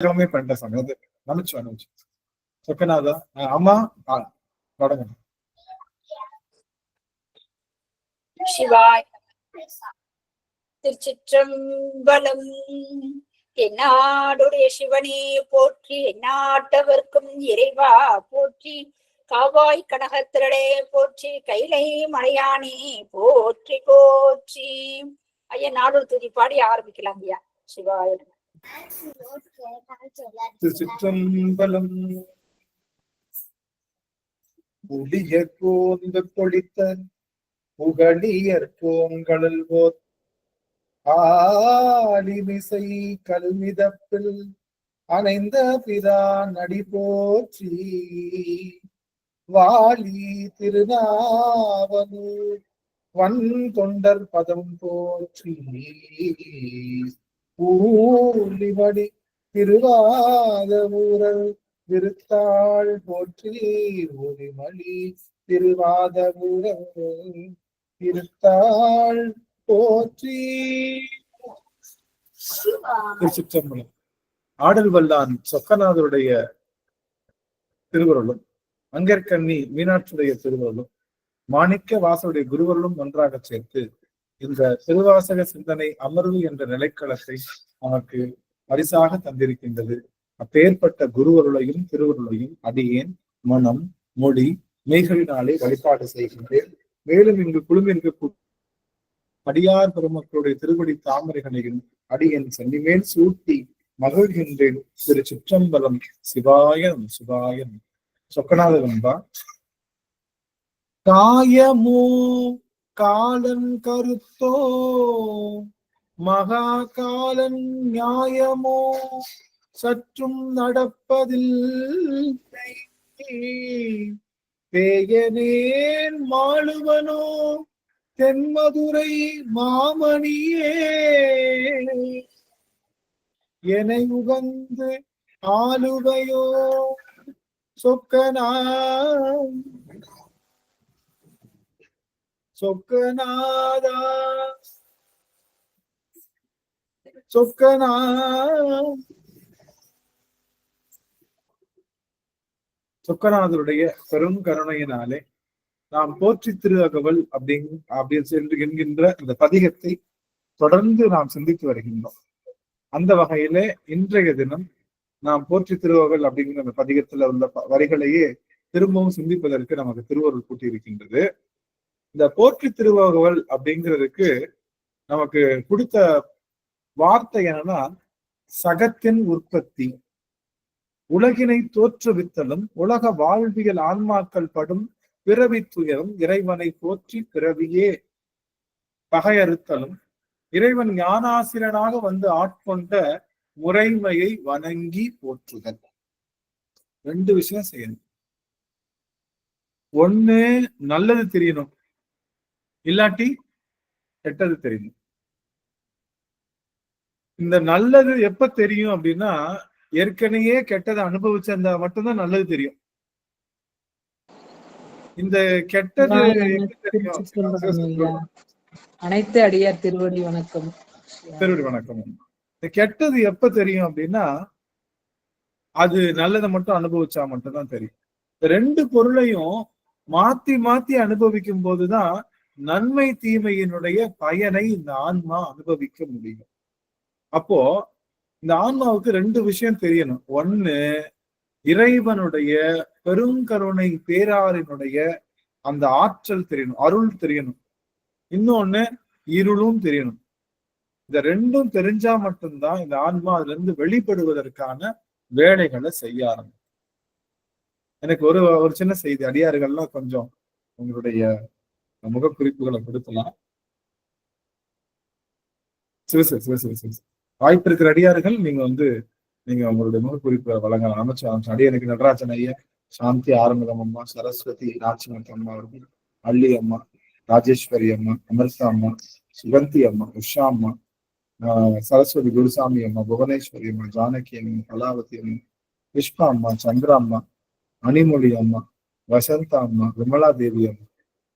கிழமை பண்ணிட்ட சாமி. அது அனுப்பிச்சு சொக்கநாதா அம்மா தொடங்க. சிவாய். திருச்சிற்றம்பலம். எந்நாடுடைய சிவனே போற்றி, எந்நாட்டவர்க்கும் இறைவா போற்றி, காவாய் கனகத்திரளே போற்றி, கைலை மலையானே போற்றி போற்றி. ஐயா நாடு துதி பாடி ஆரம்பிக்கலாம் ஐயா. சிவாய. திருச்சிற்றம்பலம். புதிய கோந்து பொழித்த புகழியற் பூங்கடல் போர் ஆலிமிசை கல்மிதப்பில் அணைந்த பிரான் அடி போற்றி, வாலி திருநாவலூர் வன் தொண்டர் பதம் போற்றி, ஊழிவடி திருவாத ஊரல் விருத்தாள் போற்றி, ஒளிமணி திருவாத ஊரல் திருத்தாள் போற்றி. திருச்சிற்றம்பலம். ஆடல் வல்லான் சொக்கநாதருடைய திருவருளும் அங்கற்கண்ணி மீனாட்சியுடைய திருவருளும் மாணிக்க வாசருடைய குருவருளும் ஒன்றாக சேர்த்து இந்த திருவாசக சிந்தனை அமர்வு என்ற நிலைக்களத்தை நமக்கு பரிசாக தந்திருக்கின்றது. அப்பேற்பட்ட குருவருளையும் திருவருளையும் அடியேன் மனம் மொழி மெய்களினாலே வழிபாடு செய்கின்றேன். மேலும் இங்கு குழுமிருக்க அடியார் பெருமக்களுடைய திருவடி தாமரைகளையும் அடியேன் சென்னிமேல் சூட்டி மகிழ்கின்றேன். திரு சிற்றம்பலம். சிவாயம் சிவாயம். சொக்கநாத வெம்பா. காயமோ காலன் கருத்தோ மகா காலன் நியாயமோ சற்றும் நடப்பதில் பேயனேன் மாளுவனோ தென்மதுரை மாமணியே எனை உகந்து ஆளுவையோ சொக்கநாதா சொக்கநாதருடைய பெரும் கருணையினாலே நாம் போற்றி திருஅகவல் அப்படின்னு சென்று என்கின்ற இந்த பதிகத்தை தொடர்ந்து நாம் சிந்தித்து வருகின்றோம். அந்த வகையிலே இன்றைய தினம் நாம் போற்றி திருவகவல் அப்படிங்கிற அந்த பதிகத்துல உள்ள வரிகளையே திரும்பவும் சிந்திப்பதற்கு நமக்கு திருவருள் கூட்டி இருக்கின்றது. இந்த போற்றி திருவகவல் அப்படிங்கிறதுக்கு நமக்கு கொடுத்த வார்த்தை என்னன்னா, சகத்தின் உற்பத்தி, உலகினை தோற்றுவித்தலும் உலக வாழ்வியல் ஆன்மாக்கள் படும் பிறவி துயரும் இறைவனை போற்றி பிறவியே பகையறுத்தலும் இறைவன் ஞானாசிரியனாக வந்து ஆட்கொண்ட முறைமையை வணங்கி போற்றுதல். ரெண்டு விஷயம் செய்யணும். ஒண்ணு நல்லது தெரியணும், இல்லாட்டி கெட்டது தெரியணும். இந்த நல்லது எப்ப தெரியும் அப்படின்னா, ஏற்கனவே கெட்டதை அனுபவிச்சிருந்தா மட்டும்தான் நல்லது தெரியும். இந்த கெட்டது அனைத்து அடியார் திருவடி வணக்கம். திருவடி வணக்கம். இந்த கெட்டது எப்ப தெரியும் அப்படின்னா, அது நல்லதை மட்டும் அனுபவிச்சா மட்டும்தான் தெரியும். ரெண்டு பொருளையும் மாத்தி மாத்தி அனுபவிக்கும் போதுதான் நன்மை தீமையினுடைய பயனை இந்த ஆன்மா அனுபவிக்க முடியும். அப்போ இந்த ஆன்மாவுக்கு ரெண்டு விஷயம் தெரியணும். ஒண்ணு, இறைவனுடைய பெருங்கருணை பேராரினுடைய அந்த ஆற்றல் தெரியணும், அருள் தெரியணும். இன்னொன்னு, இருளும் தெரியணும். இந்த ரெண்டும் தெரிஞ்சா மட்டும்தான் இந்த ஆன்மா அதுல இருந்து வெளிப்படுவதற்கான வேலைகளை செய்ய ஆரம்பிக்கும். எனக்கு ஒரு சின்ன செய்தி, அடியார்கள்லாம் கொஞ்சம் உங்களுடைய முகக்குறிப்புகளை கொடுக்கலாம். வாய்ப்பு இருக்கிற அடியார்கள் நீங்க உங்களுடைய முகக்குறிப்பை வழங்கலாம். அமைச்சர் அடியனுக்கு நடராஜன் ஐயா, சாந்தி ஆரம்பகம் அம்மா, சரஸ்வதி ராஜ்நாத் அம்மா அவர்கள், அள்ளி அம்மா, ராஜேஸ்வரி அம்மா, அமிர்தா அம்மா, சுகந்தி அம்மா, உஷா அம்மா, சரஸ்வதி குருசாமி அம்மா, புவனேஸ்வரி அம்மா, ஜானகி அம்மா, கலாவதி அம்மா, புஷ்பா அம்மா, சந்திரா அம்மா, அனிமொழி அம்மா, வசந்தா அம்மா, விமலா தேவி அம்மா,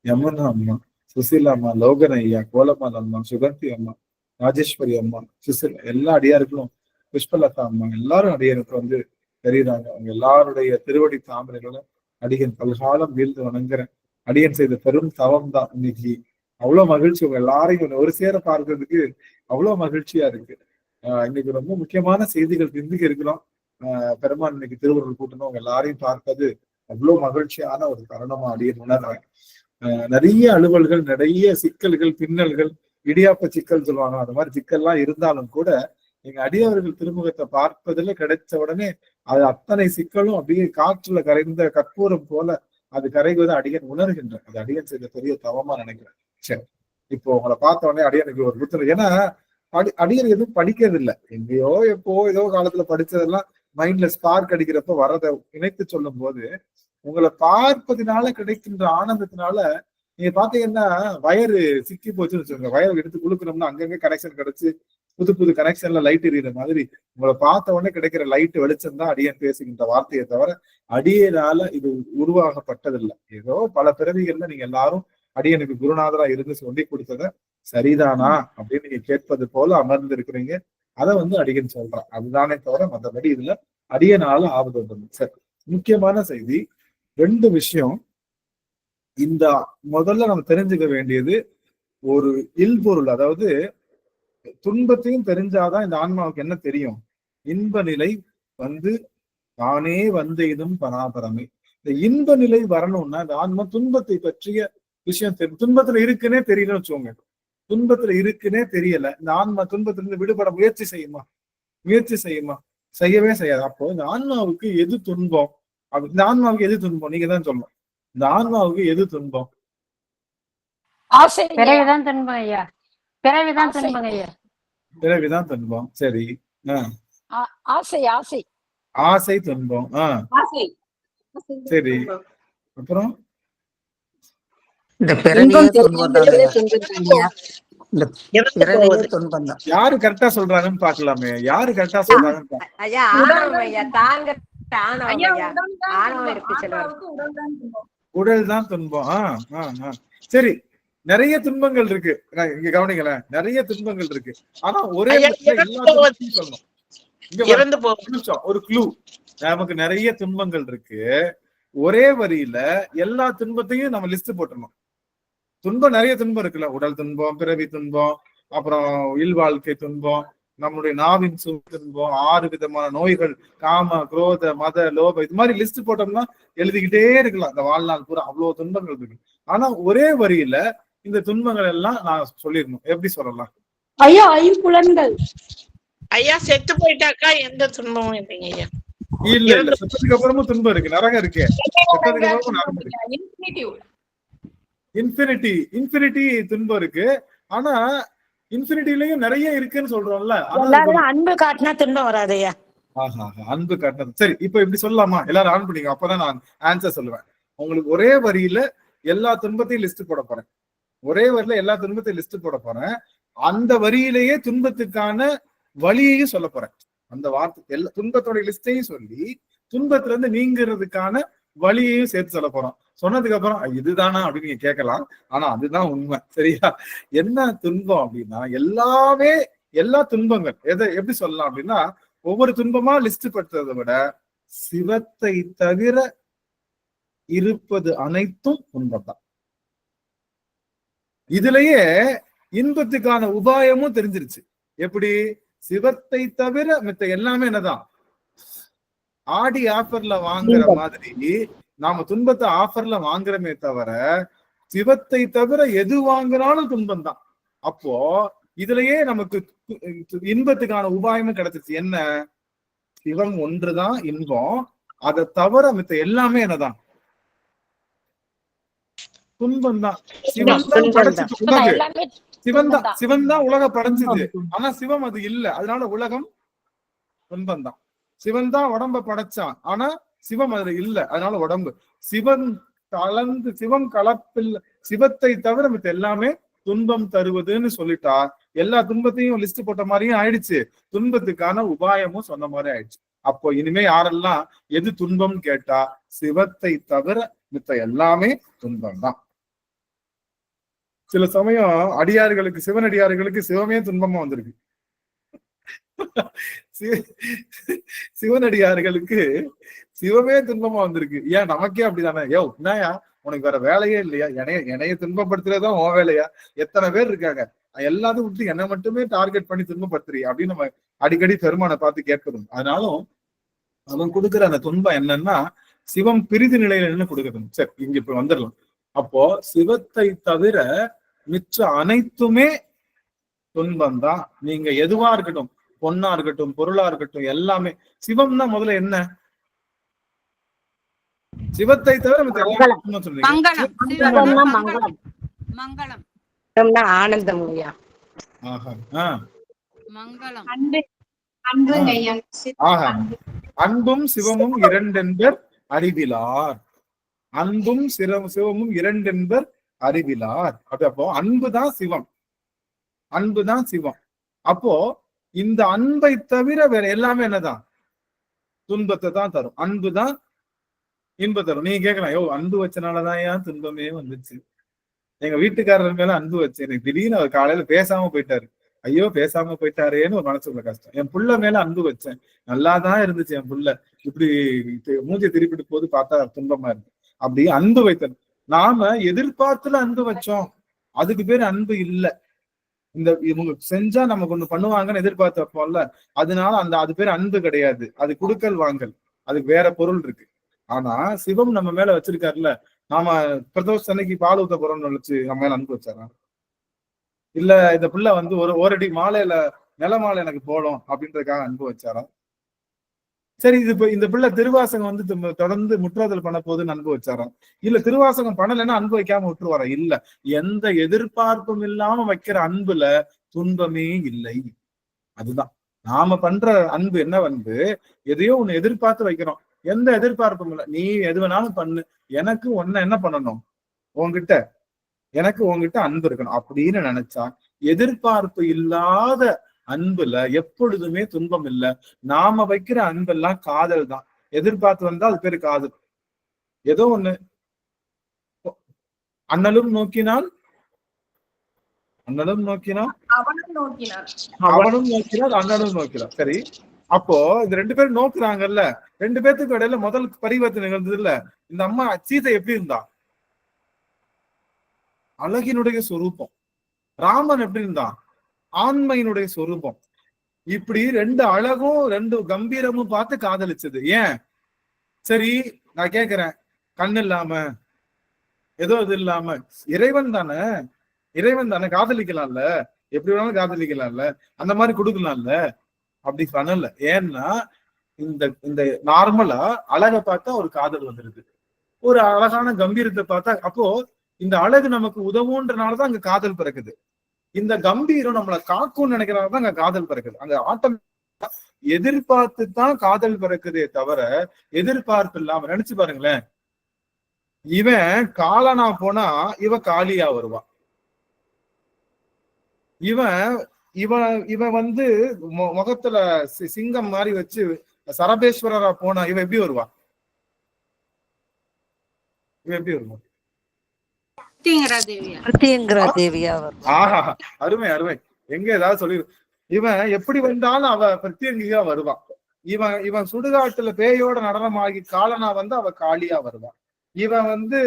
யமுனா அம்மா, சுசிலா அம்மா, லோகன் ஐயா, கோலமால் அம்மா, சுகந்தி அம்மா, ராஜேஸ்வரி அம்மா, சுசில், எல்லா அடியார்களும் புஷ்பலதா அம்மா எல்லாரும் அடியனுக்கு வந்து தெரியுறாங்க. அவங்க எல்லாருடைய திருவடி தாமரைகளை அடியன் பல்காலம் வீழ்ந்து வணங்குறேன். அடியன் செய்த பெரும் தவம் தான் இன்னைக்கு. அவ்வளவு மகிழ்ச்சி உங்க எல்லாரையும் ஒரு சேர பார்க்கறதுக்கு அவ்வளவு மகிழ்ச்சியா இருக்கு. இன்னைக்கு ரொம்ப முக்கியமான செய்திகள் சிந்திக்க இருக்கிறோம். பெருமான் இன்னைக்கு திருவருள் கூட்டணும் உங்க எல்லாரையும் பார்ப்பது அவ்வளவு மகிழ்ச்சியான ஒரு தருணமா அடியன் உணர்றேன். நிறைய அலுவல்கள், நிறைய சிக்கல்கள், பின்னல்கள், இடியாப்ப சிக்கல் சொல்லுவாங்க, அந்த மாதிரி சிக்கல்லாம் இருந்தாலும் கூட எங்க அடியவர்கள் திருமுகத்தை பார்ப்பதுல கிடைச்ச உடனே அது அத்தனை சிக்கலும் அப்படியே காற்றுல கரைந்த கற்பூரம் போல அது கரைவதை அடியன் உணர்கின்றேன். அது அடியன் செய்த பெரிய தவமா நினைக்கிறேன். சரி, இப்போ உங்களை பார்த்த உடனே அடியனுக்கு ஒரு புத்தகம். ஏன்னா அடியன் எதுவும் படிக்கிறது இல்லை. எங்கேயோ எப்போ ஏதோ காலத்துல படிச்சதெல்லாம் மைண்ட்ல ஸ்பார்க் அடிக்கிறப்ப வரதை இணைத்து சொல்லும் போது உங்களை பார்ப்பதினால கிடைக்கின்ற ஆனந்தத்தினால நீங்க பாத்தீங்கன்னா வயரு சிக்கி போச்சுன்னு வச்சுக்கோங்க. வயரை எடுத்து குளுக்கணும்னா அங்கங்க கனெக்ஷன் கிடைச்சு புது புது கனெக்ஷன்ல லைட் எறிகிற மாதிரி உங்களை பார்த்த உடனே கிடைக்கிற லைட் வெளிச்சம் தான் அடியன் பேசுகின்ற வார்த்தையை தவிர அடியனால இது உருவாகப்பட்டதில்லை. ஏதோ பல பிறவிகள்ல நீங்க எல்லாரும் அடியனுக்கு குருநாதரா இருந்து சொல்லி கொடுத்தத சரிதானா அப்படின்னு நீங்க கேட்பது போல அமர்ந்து இருக்கிறீங்க. அதை வந்து அடியன் சொல்றேன். அதுதானே தவிர மற்றபடி இதுல அடியனால ஆபத்து ஒன்று. சரி, முக்கியமான செய்தி 2 விஷயம். இந்த முதல்ல நம்ம தெரிஞ்சுக்க வேண்டியது ஒரு இல்பொருள், அதாவது துன்பத்தையும் தெரிஞ்சாதான் இந்த ஆன்மாவுக்கு என்ன தெரியும். இன்ப நிலை வந்து தானே வந்தெய்தும் பராபரமே. இந்த இன்ப நிலை வரணும்னா இந்த ஆன்மா துன்பத்தை பற்றிய விஷயம் தெரியும். துன்பத்துல இருக்குன்னே தெரியலன்னு வச்சுக்கோங்க. துன்பத்துல இருக்குன்னே தெரியல, இந்த ஆன்மா துன்பத்திலிருந்து விடுபட முயற்சி செய்யுமா? செய்யவே செய்யாது. அப்போ இந்த ஆன்மாவுக்கு எது துன்பம்? இந்த ஆன்மாவுக்கு எது துன்பம்? நீங்க தான் சொல்லணும். இந்த ஆன்மாவுக்கு எது துன்பம்? பிறவிதான் துன்பம் ஐயா. பிறவிதான் துன்பம் ஐயா. பிறவிதான் துன்பம். சரி, ஆசை துன்பம். சரி, அப்புறம் யாரு கரெக்டா சொல்றாங்கன்னு பாக்கலாமே. யாரு கரெக்டா சொல்றாங்கன்னு உடல் தான் துன்பம். சரி, நிறைய துன்பங்கள் இருக்கு. இங்க கவனிங்களேன், நிறைய துன்பங்கள் இருக்கு. ஆனா ஒரே சொல்லணும். ஒரு க்ளூ, நமக்கு நிறைய துன்பங்கள் இருக்கு. ஒரே வரியில எல்லா துன்பத்தையும் நம்ம லிஸ்ட் போட்டுடணும். துன்பம் நிறைய துன்பம் இருக்குல்ல, உடல் துன்பம், பிறவி துன்பம், அப்புறம் இல்வாழ்க்கை துன்பம், நம்மளுடைய நாவின் துன்பம், 6 விதமான நோய்கள், காம, குரோத, மத, லோப, இது மாதிரி லிஸ்ட் போட்டோம்னா எழுதிக்கிட்டே இருக்கலாம் இந்த வாழ்நாள் பூரா. அவ்வளவு துன்பங்கள் இருக்கு. ஆனா ஒரே வரியில இந்த துன்பங்கள் எல்லாம் நான் சொல்லிடணும். எப்படி சொல்லலாம் ஐயா? ஐம்புலன்கள் ஐயா. செத்து போயிட்டாக்கா எந்த துன்பமும் இல்லைங்க ஐயா. இல்ல, செத்ததுக்கு அப்புறமும் துன்பம் இருக்கு, நரகம் இருக்கு. செத்ததுக்கு அப்புறமும் நரகம் இருக்கு. இன்ஃபினிட்டி துன்பம் இருக்கு. ஆனா இன்ஃபினிட்டிலயும் நிறைய இருக்குன்னு சொல்றோம்ல. அன்பு காட்டினா துன்பம் வராதையா? அன்பு காட்டினது. சரி, இப்ப இப்படி சொல்லலாமா? எல்லாரும் ஆன் பண்ணிங்க, அப்பதான் நான் ஆன்சர் சொல்லுவேன். உங்களுக்கு ஒரே வரியில எல்லா துன்பத்தையும் லிஸ்ட் போட போறேன். ஒரே வரியில எல்லா துன்பத்தையும் லிஸ்ட் போட போறேன். அந்த வரியிலேயே துன்பத்துக்கான வழியையும் சொல்ல போறேன். அந்த வார்த்தை எல்லா துன்பத்தோட லிஸ்டையும் சொல்லி துன்பத்துல இருந்து நீங்கிறதுக்கான வழியையும் சேர்த்து சொல்ல போறோம். சொன்னதுக்கு அப்புறம் இதுதானா அப்படின்னு நீங்க கேட்கலாம். ஆனா அதுதான் உண்மை. சரியா? என்ன துன்பம் அப்படின்னா எல்லா துன்பங்கள் எப்படி சொல்லலாம் அப்படின்னா, ஒவ்வொரு துன்பமா லிஸ்ட் படுத்துறதை விட சிவத்தை தவிர இருப்பது அனைத்தும் துன்பம் தான். இதுலயே இன்பத்துக்கான உபாயமும் தெரிஞ்சிருச்சு. எப்படி? சிவத்தை தவிர மித்த எல்லாமே என்னதான் ஆடி ஆஃபர்ல வாங்குற மாதிரி நாம துன்பத்தை ஆஃபர்ல வாங்குறமே தவிர சிவத்தை தவிர எது வாங்கினாலும் துன்பம் தான். அப்போ இதுலயே நமக்கு இன்பத்துக்கான உபாயமும் கிடைச்சிருச்சு. என்ன? சிவம் ஒன்றுதான் இன்பம், அதை தவிர மித்த எல்லாமே என்னதான் துன்பம் தான். சிவன் தான் படைச்சது உலகு. சிவன் தான் உலக படைச்சது. ஆனா சிவம் அது இல்ல, அதனால உலகம் துன்பம் தான். சிவன் தான் உடம்ப படைச்சான், ஆனா சிவம் அதுல இல்ல, அதனால உடம்பு. சிவம் கலப்பில் சிவத்தை தவிர மித்த எல்லாமே துன்பம் தருவதுன்னு சொல்லிட்டா எல்லா துன்பத்தையும் லிஸ்ட் போட்ட மாதிரியும் ஆயிடுச்சு, துன்பத்துக்கான உபாயமும் சொன்ன மாதிரி ஆயிடுச்சு. அப்போ இனிமே யாரெல்லாம் எது துன்பம் கேட்டா சிவத்தை தவிர மித்த எல்லாமே துன்பம் தான். சில சமயம் அடியார்களுக்கு, சிவனடியார்களுக்கு சிவமே துன்பமா வந்திருக்கு. சிவனடியார்களுக்கு சிவமே துன்பமா வந்திருக்கு. ஏன் நமக்கே அப்படிதானே? என்னயா உனக்கு வேற வேலையே இல்லையா? என்னைய துன்பப்படுத்துறதுதான் உன் வேலையா? எத்தனை பேர் இருக்காங்க, எல்லாத்தையும் விட்டு என்னை மட்டுமே டார்கெட் பண்ணி துன்பப்படுத்துறீ அப்படின்னு நம்ம அடிக்கடி பெருமானை பார்த்து கேட்கணும். அதனாலும் அவன் கொடுக்குற அந்த துன்பம் என்னன்னா சிவம் பிரிதி நிலையில என்ன கொடுக்கணும். சரி, இங்க இப்ப வந்துடலாம். அப்போ சிவத்தை தவிர மிச்ச அனைத்துமே துன்பம் தான். நீங்க எதுவா இருக்கட்டும், பொண்ணா இருக்கட்டும், பொருளா இருக்கட்டும், எல்லாமே சிவம்னா முதல்ல என்ன? சிவத்தை தவிர ஆனந்தம். அன்பும் சிவமும் இரண்டென்பர் அறிவிலார். அன்பும் சிவமும் இரண்டென்பர் அறிவிலார். அப்போ அன்புதான் சிவம், அன்புதான் சிவம். அப்போ இந்த அன்பை தவிர வேற எல்லாமே என்னதான்? துன்பத்தை தான் தரும். அன்புதான் இன்பம் தரும். நீங்க கேட்கலாம், அன்பு வச்சனாலதான் ஏன் துன்பமே வந்துச்சு? எங்க வீட்டுக்காரர் மேல அன்பு வச்சு எனக்கு திடீர்னு அவர் காலையில பேசாம போயிட்டாரு. ஐயோ பேசாம போயிட்டாரேன்னு ஒரு மனசுக்குள்ள கஷ்டம். என் புள்ள மேல அன்பு வச்சேன், நல்லாதான் இருந்துச்சு. என் புள்ள இப்படி மூஞ்சி திருப்பிட்டு போது பார்த்தா துன்பமா இருக்கு. அப்படி அன்பு வைத்தது. நாம எதிர்பார்த்துல அன்பு வச்சோம், அதுக்கு பேரு அன்பு இல்லை. இந்த இவங்க செஞ்சா நமக்கு ஒண்ணு பண்ணுவாங்கன்னு எதிர்பார்த்து வைப்போம்ல, அதனால அது பேர் அன்பு கிடையாது. அது குடுக்கல் வாங்கல், அதுக்கு வேற பொருள் இருக்கு. ஆனா சிவம் நம்ம மேல வச்சிருக்காருல்ல, நாம பிரதோஷ அன்னைக்கு பால் ஊத்த போறோம்னு நினைச்சு நம்ம மேல அன்பு வச்சாரா? இல்ல இந்த பிள்ளை வந்து ஓரடி மாலையில நில மாலை எனக்கு போடும் அப்படின்றதுக்காக அன்பு வச்சாரா? சரி, இந்த பிள்ளை திருவாசகம் வந்து தொடர்ந்து முற்றோதல் பண்ண போதுன்னு அன்பு வச்சாரா? இல்ல திருவாசகம் பண்ணலைன்னா அன்பு வைக்காம விட்டுருவாரா? இல்ல, எந்த எதிர்பார்ப்பும் இல்லாம வைக்கிற அன்புல துன்பமே இல்லை. அதுதான் நாம பண்ற அன்பு. என்ன வந்து எதையோ ஒண்ணு எதிர்பார்த்து வைக்கிறோம், எந்த எதிர்பார்ப்பும் இல்லை. நீ எது வேணாலும் பண்ணு, எனக்கு ஒன்ன என்ன பண்ணணும், எனக்கு உங்ககிட்ட அன்பு இருக்கணும் அப்படின்னு நினைச்சா எதிர்பார்ப்பு இல்லாத அன்புல எப்பொழுதுமே துன்பம் இல்லை. நாம வைக்கிற அன்பெல்லாம் காதல் தான். எதிர்பார்த்து வந்தா அது பேரு காதல். ஏதோ ஒண்ணு அண்ணலும் நோக்கினால் அவனும் நோக்கினார் அண்ணனும் நோக்கினார். சரி, அப்போ இந்த ரெண்டு பேரும் நோக்குறாங்கல்ல, ரெண்டு பேர்த்துக்கு இடையில முதல் பரிவர்த்தனை நிகழ்ந்தது இல்ல. இந்த அம்மா சீதை எப்படி இருந்தா? அழகினுடைய சொரூபம். ராமன் எப்படி இருந்தான்? ஆண்மையினுடைய சொரூபம். இப்படி ரெண்டு அழகும் ரெண்டு கம்பீரமும் பார்த்து காதலிச்சது. ஏன்? சரி, நான் கேக்குறேன், கண்ணு இல்லாம ஏதோ இது இல்லாம இறைவன் தானே காதலிக்கலாம்ல, எப்படி வேணாலும் காதலிக்கலாம்ல, அந்த மாதிரி கொடுக்கலாம்ல. அப்படி பண்ணல. ஏன்னா இந்த நார்மலா அழகை பார்த்தா ஒரு காதல் வந்துருது, ஒரு அழகான கம்பீரத்தை பார்த்தா. அப்போ இந்த அழகு நமக்கு உதவுன்றனாலதான் அங்க காதல் பிறக்குது. இந்த கம்பீரம் நம்மளை காக்கும்னு நினைக்கிறனாலதான் அங்க காதல் பிறக்குது. அங்க ஆட்டம் எதிர்பார்த்து தான் காதல் பிறக்குதே தவிர எதிர்பார்ப்பு இல்லாம. நினைச்சு பாருங்களேன், இவன் காலனா போனா இவ காளியா வருவா. இவன் வந்து முகத்துல சிங்கம் மாதிரி வச்சு சரபேஸ்வரரா போனா இவ எப்படி வருவா? ஆஹா, அருமை அருமை. எங்க ஏதாவது சொல்லி, இவன் எப்படி வந்தாலும் அவ பிரத்யங்கியா வருவான். இவன் சுடுகாட்டுல பேயோட நடனமாகி காலனா வந்து அவ காளியா வருவான். இவன் வந்து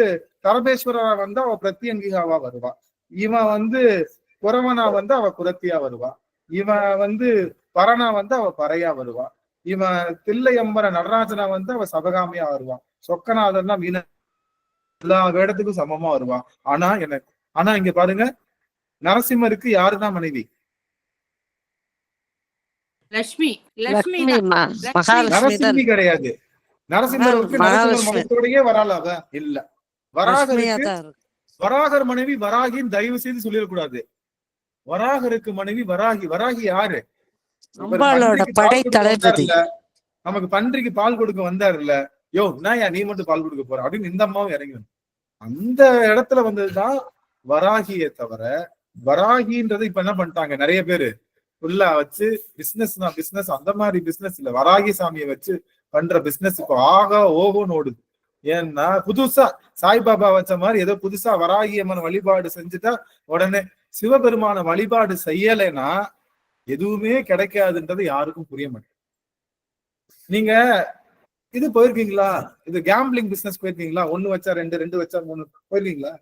சரபேஸ்வரரா வந்து அவ பிரத்யங்கிகாவா வருவா. இவன் வந்து குரவனா வந்து அவ குரத்தியா வருவா. இவன் வந்து பரணா வந்து அவ பறையா வருவா. இவன் தில்லையம்பர நடராஜனா வந்து அவ சபகாமியா வருவான். சொக்கநாதன்னா வீண எல்லா வேடத்துக்கும் சமமா வருவான். ஆனா இங்க பாருங்க, நரசிம்மருக்கு யாருதான் மனைவி? நரசிம்மி கிடையாது. நரசிம்மருக்கு நரசிம்மர் மகத்தோடயே வரால அவ இல்ல. வராகர் மனைவி வராகின்னு தயவு செய்து சொல்லிடக்கூடாது. வராகருக்கு மனைவி வராகி. வராகி யாரு? நமக்கு பன்றிக்கு பால் கொடுக்க வந்தாருல்ல, நான் நீ மட்டும் பால் கொடுக்க போற அப்படின்னு இந்த அம்மாவும் இறங்கி அந்த இடத்துல வந்ததுதான் வராகியை தவிர. வராகின்றது இப்ப என்ன பண்ணிட்டாங்க நிறைய பேரு, ஃபுல்லா வச்சு பிசினஸ் அந்த மாதிரி பிசினஸ் இல்ல, வராகி சாமியை வச்சு பண்ற பிசினஸ் இப்போ ஓகோன்னு ஓடுது. ஏன்னா புதுசா சாய்பாபா வச்ச மாதிரி ஏதோ புதுசா வராகி அம்மன் வழிபாடு செஞ்சுட்டா உடனே சிவபெருமான வழிபாடு செய்யலைன்னா எதுவுமே கிடைக்காதுன்றது யாருக்கும் புரிய மாட்டேங்குது. நீங்க இது போயிருக்கீங்களா? இது கேம்பிளிங் பிசினஸ் போயிருக்கீங்களா? 1 வச்சா 2, 2 வச்சா 3 போயிருக்கீங்களா?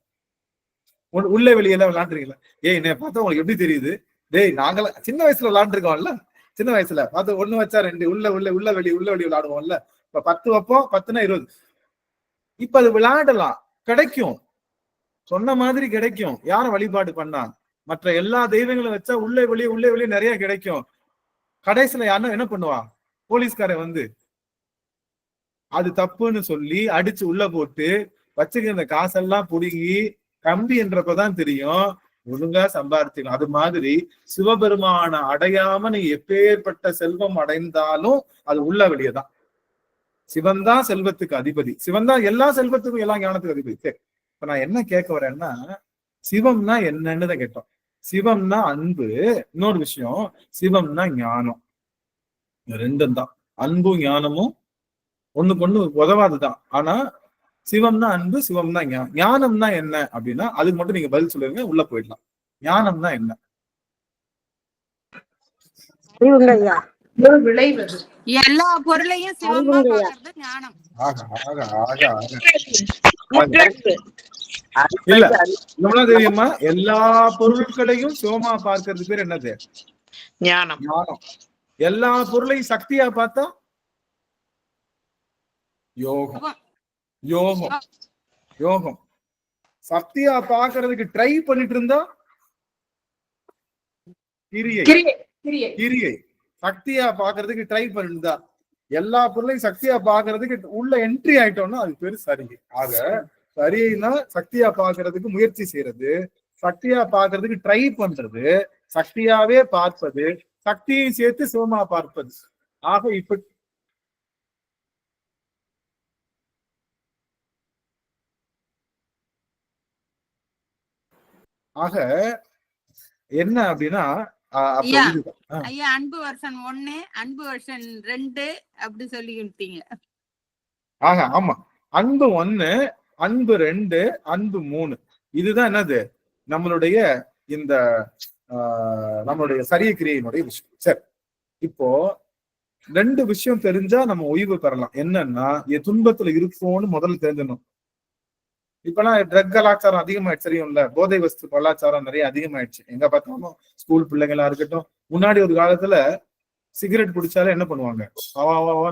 உள்ள வெளியெல்லாம் விளையாண்டுருக்கீங்களா? ஏய், என்ன பார்த்தா உங்களுக்கு எப்படி தெரியுது? டேய், நாங்களாம் சின்ன வயசுல விளையாண்டுருக்கோம்ல. சின்ன வயசுல பார்த்து 1 வச்சா 2 உள்ள வெளி விளையாடுவோம்ல. இப்ப 10 வைப்போம், 10னா 20. இப்ப அது விளையாடலாம், கிடைக்கும், சொன்ன மாதிரி கிடைக்கும். யார வழிபாடு பண்ணா? மற்ற எல்லா தெய்வங்களும் வச்சா உள்ளே வெளியே நிறைய கிடைக்கும். கடைசியில யாரும் என்ன பண்ணுவா? போலீஸ்காரன் வந்து அது தப்புன்னு சொல்லி அடிச்சு உள்ள போட்டு வச்சுக்கிற காசெல்லாம் புடுங்கி கம்பி என்றப்பதான் தெரியும் ஒழுங்கா சம்பாதிச்சுக்கணும். அது மாதிரி சிவபெருமான அடையாம நீ எப்பேற்பட்ட செல்வம் அடைந்தாலும் அது உள்ள வெளியேதான். சிவன் தான் செல்வத்துக்கு அதிபதி. சிவன் தான் எல்லா செல்வத்துக்கும் எல்லா ஞானத்துக்கும் அதிபதி. சரி, இப்ப நான் என்ன கேட்க வரேன்னா, சிவம்னா என்னன்னு தான் கேட்டோம். சிவம்னா அன்பு. இன்னொரு விஷயம், சிவம்னா ஞானம். ரெண்டும் தான். அன்பும் ஞானமும் ஒண்ணுக்கு ஒண்ணு உதவாதுதான். ஆனா சிவம்னா அன்பு, சிவம்னா ஞானம். ஞானம்னா என்ன அப்படின்னா அதுக்கு மட்டும் நீங்க பதில் சொல்லுங்க, உள்ள போயிடலாம். ஞானம்னா என்ன? விளைவது எல்லா பொருளையும் சிவமா பார்க்கிறது ஞானம். இல்ல, நம்மளாம் தெரியுமா? எல்லா பொருட்களையும் சிவமா பார்க்கறது பேர் என்னது? ஞானம். ஞானம். எல்லா பொருளையும் சக்தியா பார்த்தா யோகம். யோகம் யோகம். சக்தியா பாக்குறதுக்கு ட்ரை பண்ணிட்டு இருந்தா கிரியை. கிரியை. சக்தியா பாக்குறதுக்கு ட்ரை பண்ணிருந்தா, எல்லா பொருளையும் சக்தியா பாக்குறதுக்கு உள்ள என்ட்ரி ஆயிட்டோம்னா அது பேரு சரிகை. ஆக சரினா சக்தியா பாக்குறதுக்கு முயற்சி செய்யறது, சக்தியா பாக்குறதுக்கு ட்ரை பண்றது, சக்தியாவே பார்ப்பது, சக்தியையும் சேர்த்து சிவமா பார்ப்பது. ஆக இப்ப ஆக என்ன அப்படின்னா ஐயா அன்பு வெர்ஷன் 1, அன்பு வெர்ஷன் 2 அப்படி சொல்லி கொடுத்தீங்க. ஆக ஆமா, அன்பு 1, அன்பு 2, அன்பு 3. இதுதான் என்னது? நம்மளுடைய இந்த நம்மளுடைய சரிய கிரியையினுடைய விஷயம். சரி, இப்போ 2 விஷயம் தெரிஞ்சா நம்ம ஓய்வு பெறலாம். என்னன்னா, என் துன்பத்துல இருப்போம்னு முதல்ல தெரிஞ்சிடணும். இப்பெல்லாம் ட்ரக் கலாச்சாரம் அதிகமாயிடுச்சு, தெரியும்ல? போதை வஸ்து கலாச்சாரம் நிறைய அதிகமாயிடுச்சு. எங்க பார்த்தாலும் ஸ்கூல் பிள்ளைங்களா இருக்கட்டும். முன்னாடி ஒரு காலத்துல சிகரெட் குடிச்சாலே என்ன பண்ணுவாங்க?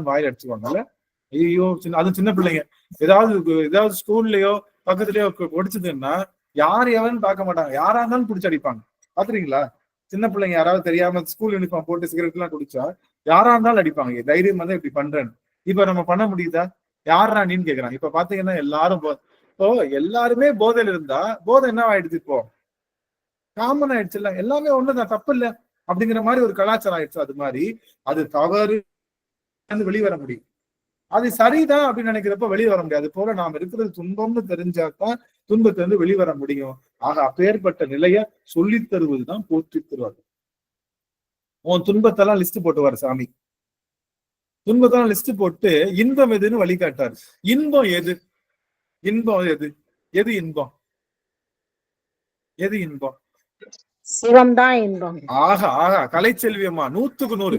வாயில் அடிச்சுக்குவாங்கல்ல. ஐயோ, அது சின்ன பிள்ளைங்க ஏதாவது ஸ்கூல்லயோ பக்கத்துலயோ குடிச்சதுன்னா யார் எவன்னு பார்க்க மாட்டாங்க, யாரா இருந்தாலும் குடிச்சு அடிப்பாங்க. பாத்துறீங்களா? சின்ன பிள்ளைங்க யாராவது தெரியாம ஸ்கூல் யூனிஃபார்ம் போட்டு சிகரெட் எல்லாம் குடிச்சா யாரா இருந்தாலும் அடிப்பாங்க. தைரியம் வந்து இப்படி பண்றேன்னு. இப்ப நம்ம பண்ண முடியுதா? யாரா நீன்னு கேக்குறாங்க. இப்ப பாத்தீங்கன்னா எல்லாரும் இப்போ எல்லாருமே போதையில இருந்தா போதை என்ன ஆயிடுச்சு? இப்போ காமன் ஆயிடுச்சு இல்ல, எல்லாமே ஒண்ணுதான், தப்பு இல்ல அப்படிங்கிற மாதிரி ஒரு கலாச்சாரம் ஆயிடுச்சு. அது மாதிரி அது தவறு வெளிவர முடியும், அது சரிதான் அப்படின்னு நினைக்கிறப்ப வெளியே வர முடியாது. போல நாம் இருக்கிறது துன்பம்னு தெரிஞ்சாதான் துன்பத்திலிருந்து வெளிவர முடியும். ஆக அப்பேற்பட்ட நிலைய சொல்லி தருவதுதான் போற்றி தருவாரு. உன் துன்பத்தெல்லாம் லிஸ்ட் போட்டுவாரு சாமி. துன்பத்தெல்லாம் லிஸ்ட் போட்டு இன்பம் எதுன்னு வழிகாட்டாரு. இன்பம் எது? இன்பம் எது? எது இன்பம்? எது இன்பம்? சிவம்தான் இன்பம். ஆஹா ஆஹா, கலைச்செல்வியம்மா 100க்கு 100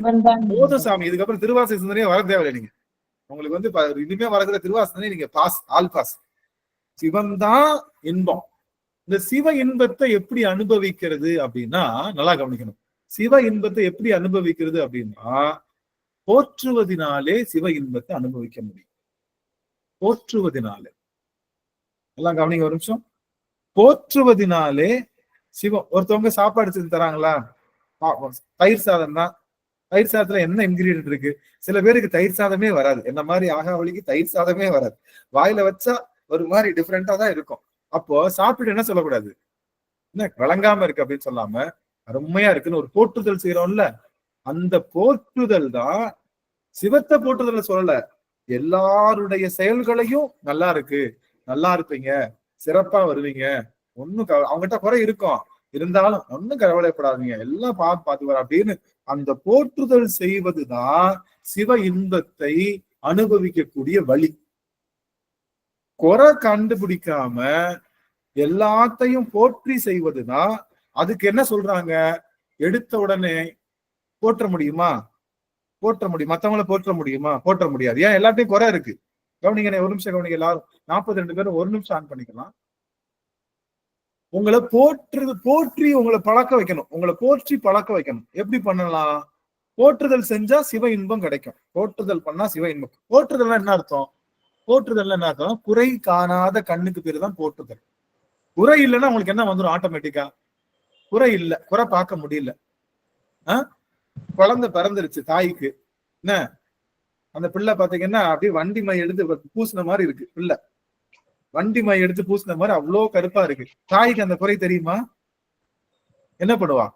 போதும் சாமி. இதுக்கப்புறம் திருவாசக சிந்தனையே வர தேவையில்லை. நீங்க உங்களுக்கு வந்து இனிமே வரக்கூடிய திருவாசனை நீங்க பாஸ், ஆல் பாஸ். சிவம்தான் இன்பம். இந்த சிவ இன்பத்தை எப்படி அனுபவிக்கிறது அப்படின்னா நல்லா கவனிக்கணும். சிவ இன்பத்தை எப்படி அனுபவிக்கிறது அப்படின்னா போற்றுவதினாலே சிவ இன்பத்தை அனுபவிக்க முடியும். போற்றுவதினாலே, எல்லாம் கவனிங்க ஒரு நிமிஷம். போற்றுவதினாலே சிவம். ஒருத்தவங்க சாப்பாடு செஞ்சு தராங்களா? தயிர் சாதம் தான். தயிர் சாதத்துல என்ன இன்கிரீடியன்ட் இருக்கு? சில பேருக்கு தயிர் சாதமே வராது. என்ன மாதிரி ஆகாவளிக்கு தயிர் சாதமே வராது. வாயில வச்சா ஒரு மாதிரி டிஃப்ரெண்டா தான் இருக்கும். அப்போ சாப்பிட்டு என்ன சொல்லக்கூடாது? என்ன விளங்காம இருக்கு அப்படின்னு சொல்லாம அருமையா இருக்குன்னு ஒரு போற்றுதல் செய்யறோம்ல, அந்த போற்றுதல் தான் சிவத்தை போற்றுதல் சொல்லல. எல்லாருடைய செயல்களையும் நல்லா இருக்கு, நல்லா இருப்பீங்க, சிறப்பா வருவீங்க, ஒண்ணும் அவங்ககிட்ட குறை இருக்கும், இருந்தாலும் ஒன்னும் கவலைப்படாதீங்க, எல்லாம் பார்த்து வர அப்படின்னு அந்த போற்றுதல் செய்வதுதான் சிவ இன்பத்தை அனுபவிக்கக்கூடிய வழி. குறை கண்டுபிடிக்காம எல்லாத்தையும் போற்றி செய்வதுதான். அதுக்கு என்ன சொல்றாங்க? எடுத்த உடனே போற்ற முடியுமா? போற்ற முடியும். மத்தவங்களை போற்ற முடியுமா? போற்ற முடியாது. ஏன்? எல்லாத்தையும் குறை இருக்கு. கவனிங்க, ஒரு நிமிஷம் கவனிங்க. எல்லாரும் 42 பேரும் ஒரு நிமிஷம் ஆன் பண்ணிக்கலாம். உங்களை போற்றி உங்களை பழக்க வைக்கணும். உங்களை போற்றி பழக்க வைக்கணும். எப்படி பண்ணலாம்? போற்றுதல் செஞ்சா சிவ இன்பம் கிடைக்கும். போற்றுதல் பண்ணா சிவ இன்பம். போற்றுதல் என்ன அர்த்தம்? போற்றுதல் என்ன அர்த்தம்? குறை காணாத கண்ணுக்கு பேரு தான் போற்றுதல். குறை இல்லைன்னா உங்களுக்கு என்ன வந்துடும்? ஆட்டோமேட்டிக்கா குறை இல்ல, குறை பார்க்க முடியல. குழந்தை பிறந்துருச்சு தாய்க்கு, என்ன அந்த பிள்ளை பாத்தீங்கன்னா அப்படியே வண்டி மை எடுத்து பூசின மாதிரி இருக்கு. பிள்ளை வண்டி மை எடுத்து பூசின மாதிரி அவ்வளோ கருப்பா இருக்கு. தாய்க்கு அந்த குறை தெரியுமா? என்ன பண்ணுவா?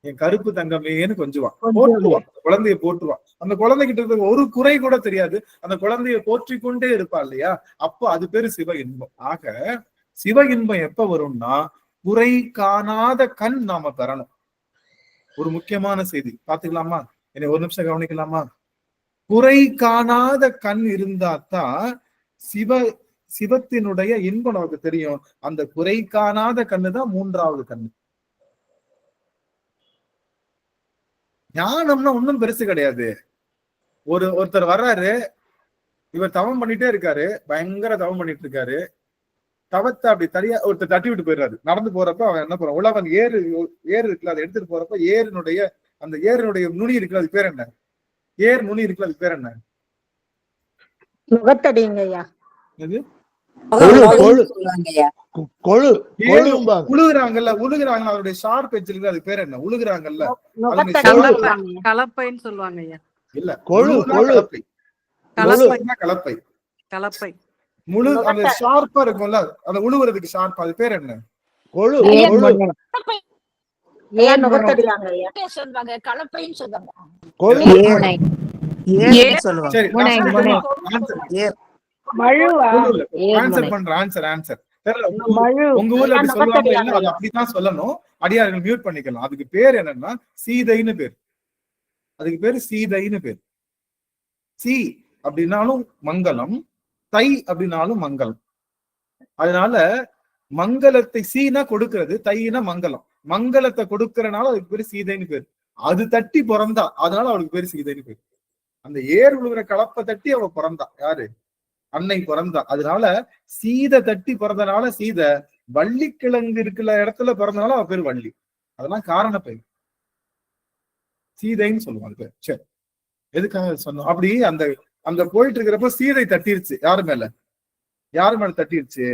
என் கருப்பு தங்கமேன்னு கொஞ்சுவான், போற்றுவான், குழந்தைய போற்றுவான். அந்த குழந்தைகிட்ட இருக்க ஒரு குறை கூட தெரியாது, அந்த குழந்தைய போற்றி கொண்டே இருப்பா இல்லையா? அப்போ அது பேரு சிவ இன்பம். ஆக சிவ இன்பம் எப்ப வரும்னா குறை காணாத கண் நாம பெறணும். ஒரு முக்கியமான செய்தி பாத்துக்கலாமா? என்னை ஒரு நிமிஷம் கவனிக்கலாமா? குறை காணாத கண் இருந்தாத்தான் சிவத்தினுடைய இன்பம் நமக்கு தெரியும். அந்த குறை காணாத கண்ணு தான் மூன்றாவது கண்ணு. ஞானம்னா ஒன்னும் பெருசு கிடையாது. ஒருத்தர் வர்றாரு, இவர் தவம் பண்ணிட்டே இருக்காரு, பயங்கர தவம் பண்ணிட்டு இருக்காரு. தவத்தை அப்படி தனியா ஒருத்தர் தட்டி விட்டு போயிடுறாரு. நடந்து போறப்ப அவன் என்ன பண்ணுவான்? உழவன் ஏறு இருக்குல்ல, அதை எடுத்துட்டு போறப்ப அந்த ஏரினுடைய நுனி இருக்குல்ல, அது பேர் என்ன? ஏர் நுனி இருக்குல்ல, அது பேர் என்ன? நுகத்தடிங்க ஐயா. உழுகுறாங்கல்ல, அவருடைய ஷார்ப் எட்ஜ் இருக்கு, அது பேர் என்ன? உழுகுறாங்கல்ல, கலப்பைன்னு சொல்லுவாங்க ஐயா. இல்ல, கலப்பை. கலப்பை கலப்பை முழு அந்த ஷார்ப்பா இருக்கும்ல, அந்த உழுவுறதுக்கு ஷார்ப், அது பேர் என்ன? சொல்லுவாங்க, கலப்பைன்னு சொல்லுவாங்க. சரி, ஆன்சர் தெரியல. உங்க ஊர்ல அப்படி சொல்லுவாங்க இல்ல, அது அப்படித்தான் சொல்லணும். அடியார்கள் மியூட் பண்ணிக்கலாம். அதுக்கு பேர் என்னன்னா சீதைன்னு பேர். அதுக்கு பேரு சீதைன்னு பேர். சி அப்படின்னாலும் மங்களம், தை அப்படின்னாலும் மங்களம். அதனால மங்களத்தை சீனா கொடுக்கிறது, தைனா மங்களம். மங்களத்தை கொடுக்கறனால அதுக்கு பேரு சீதைன்னு பேரு. அது தட்டி பிறந்தா, அதனால அவளுக்கு பேரு சீதைன்னு பேரு. அந்த ஏர் உழுவுற கலப்பை தட்டி அவ பிறந்தா. யாரு? அன்னை பிறந்தா. அதனால சீதை தட்டி பிறந்தனால சீதை. வள்ளிக்கிழங்கு இருக்கிற இடத்துல பிறந்தனால அவ பேரு வள்ளி. அதெல்லாம் காரண பெயர், சீதைன்னு சொல்லுவாங்க. சரி, எதுக்காக சொன்னோம்? அப்படி அந்த போயிட்டு இருக்கிறப்ப சீதை தட்டிருச்சு. யாரு மேல தட்டிருச்சு?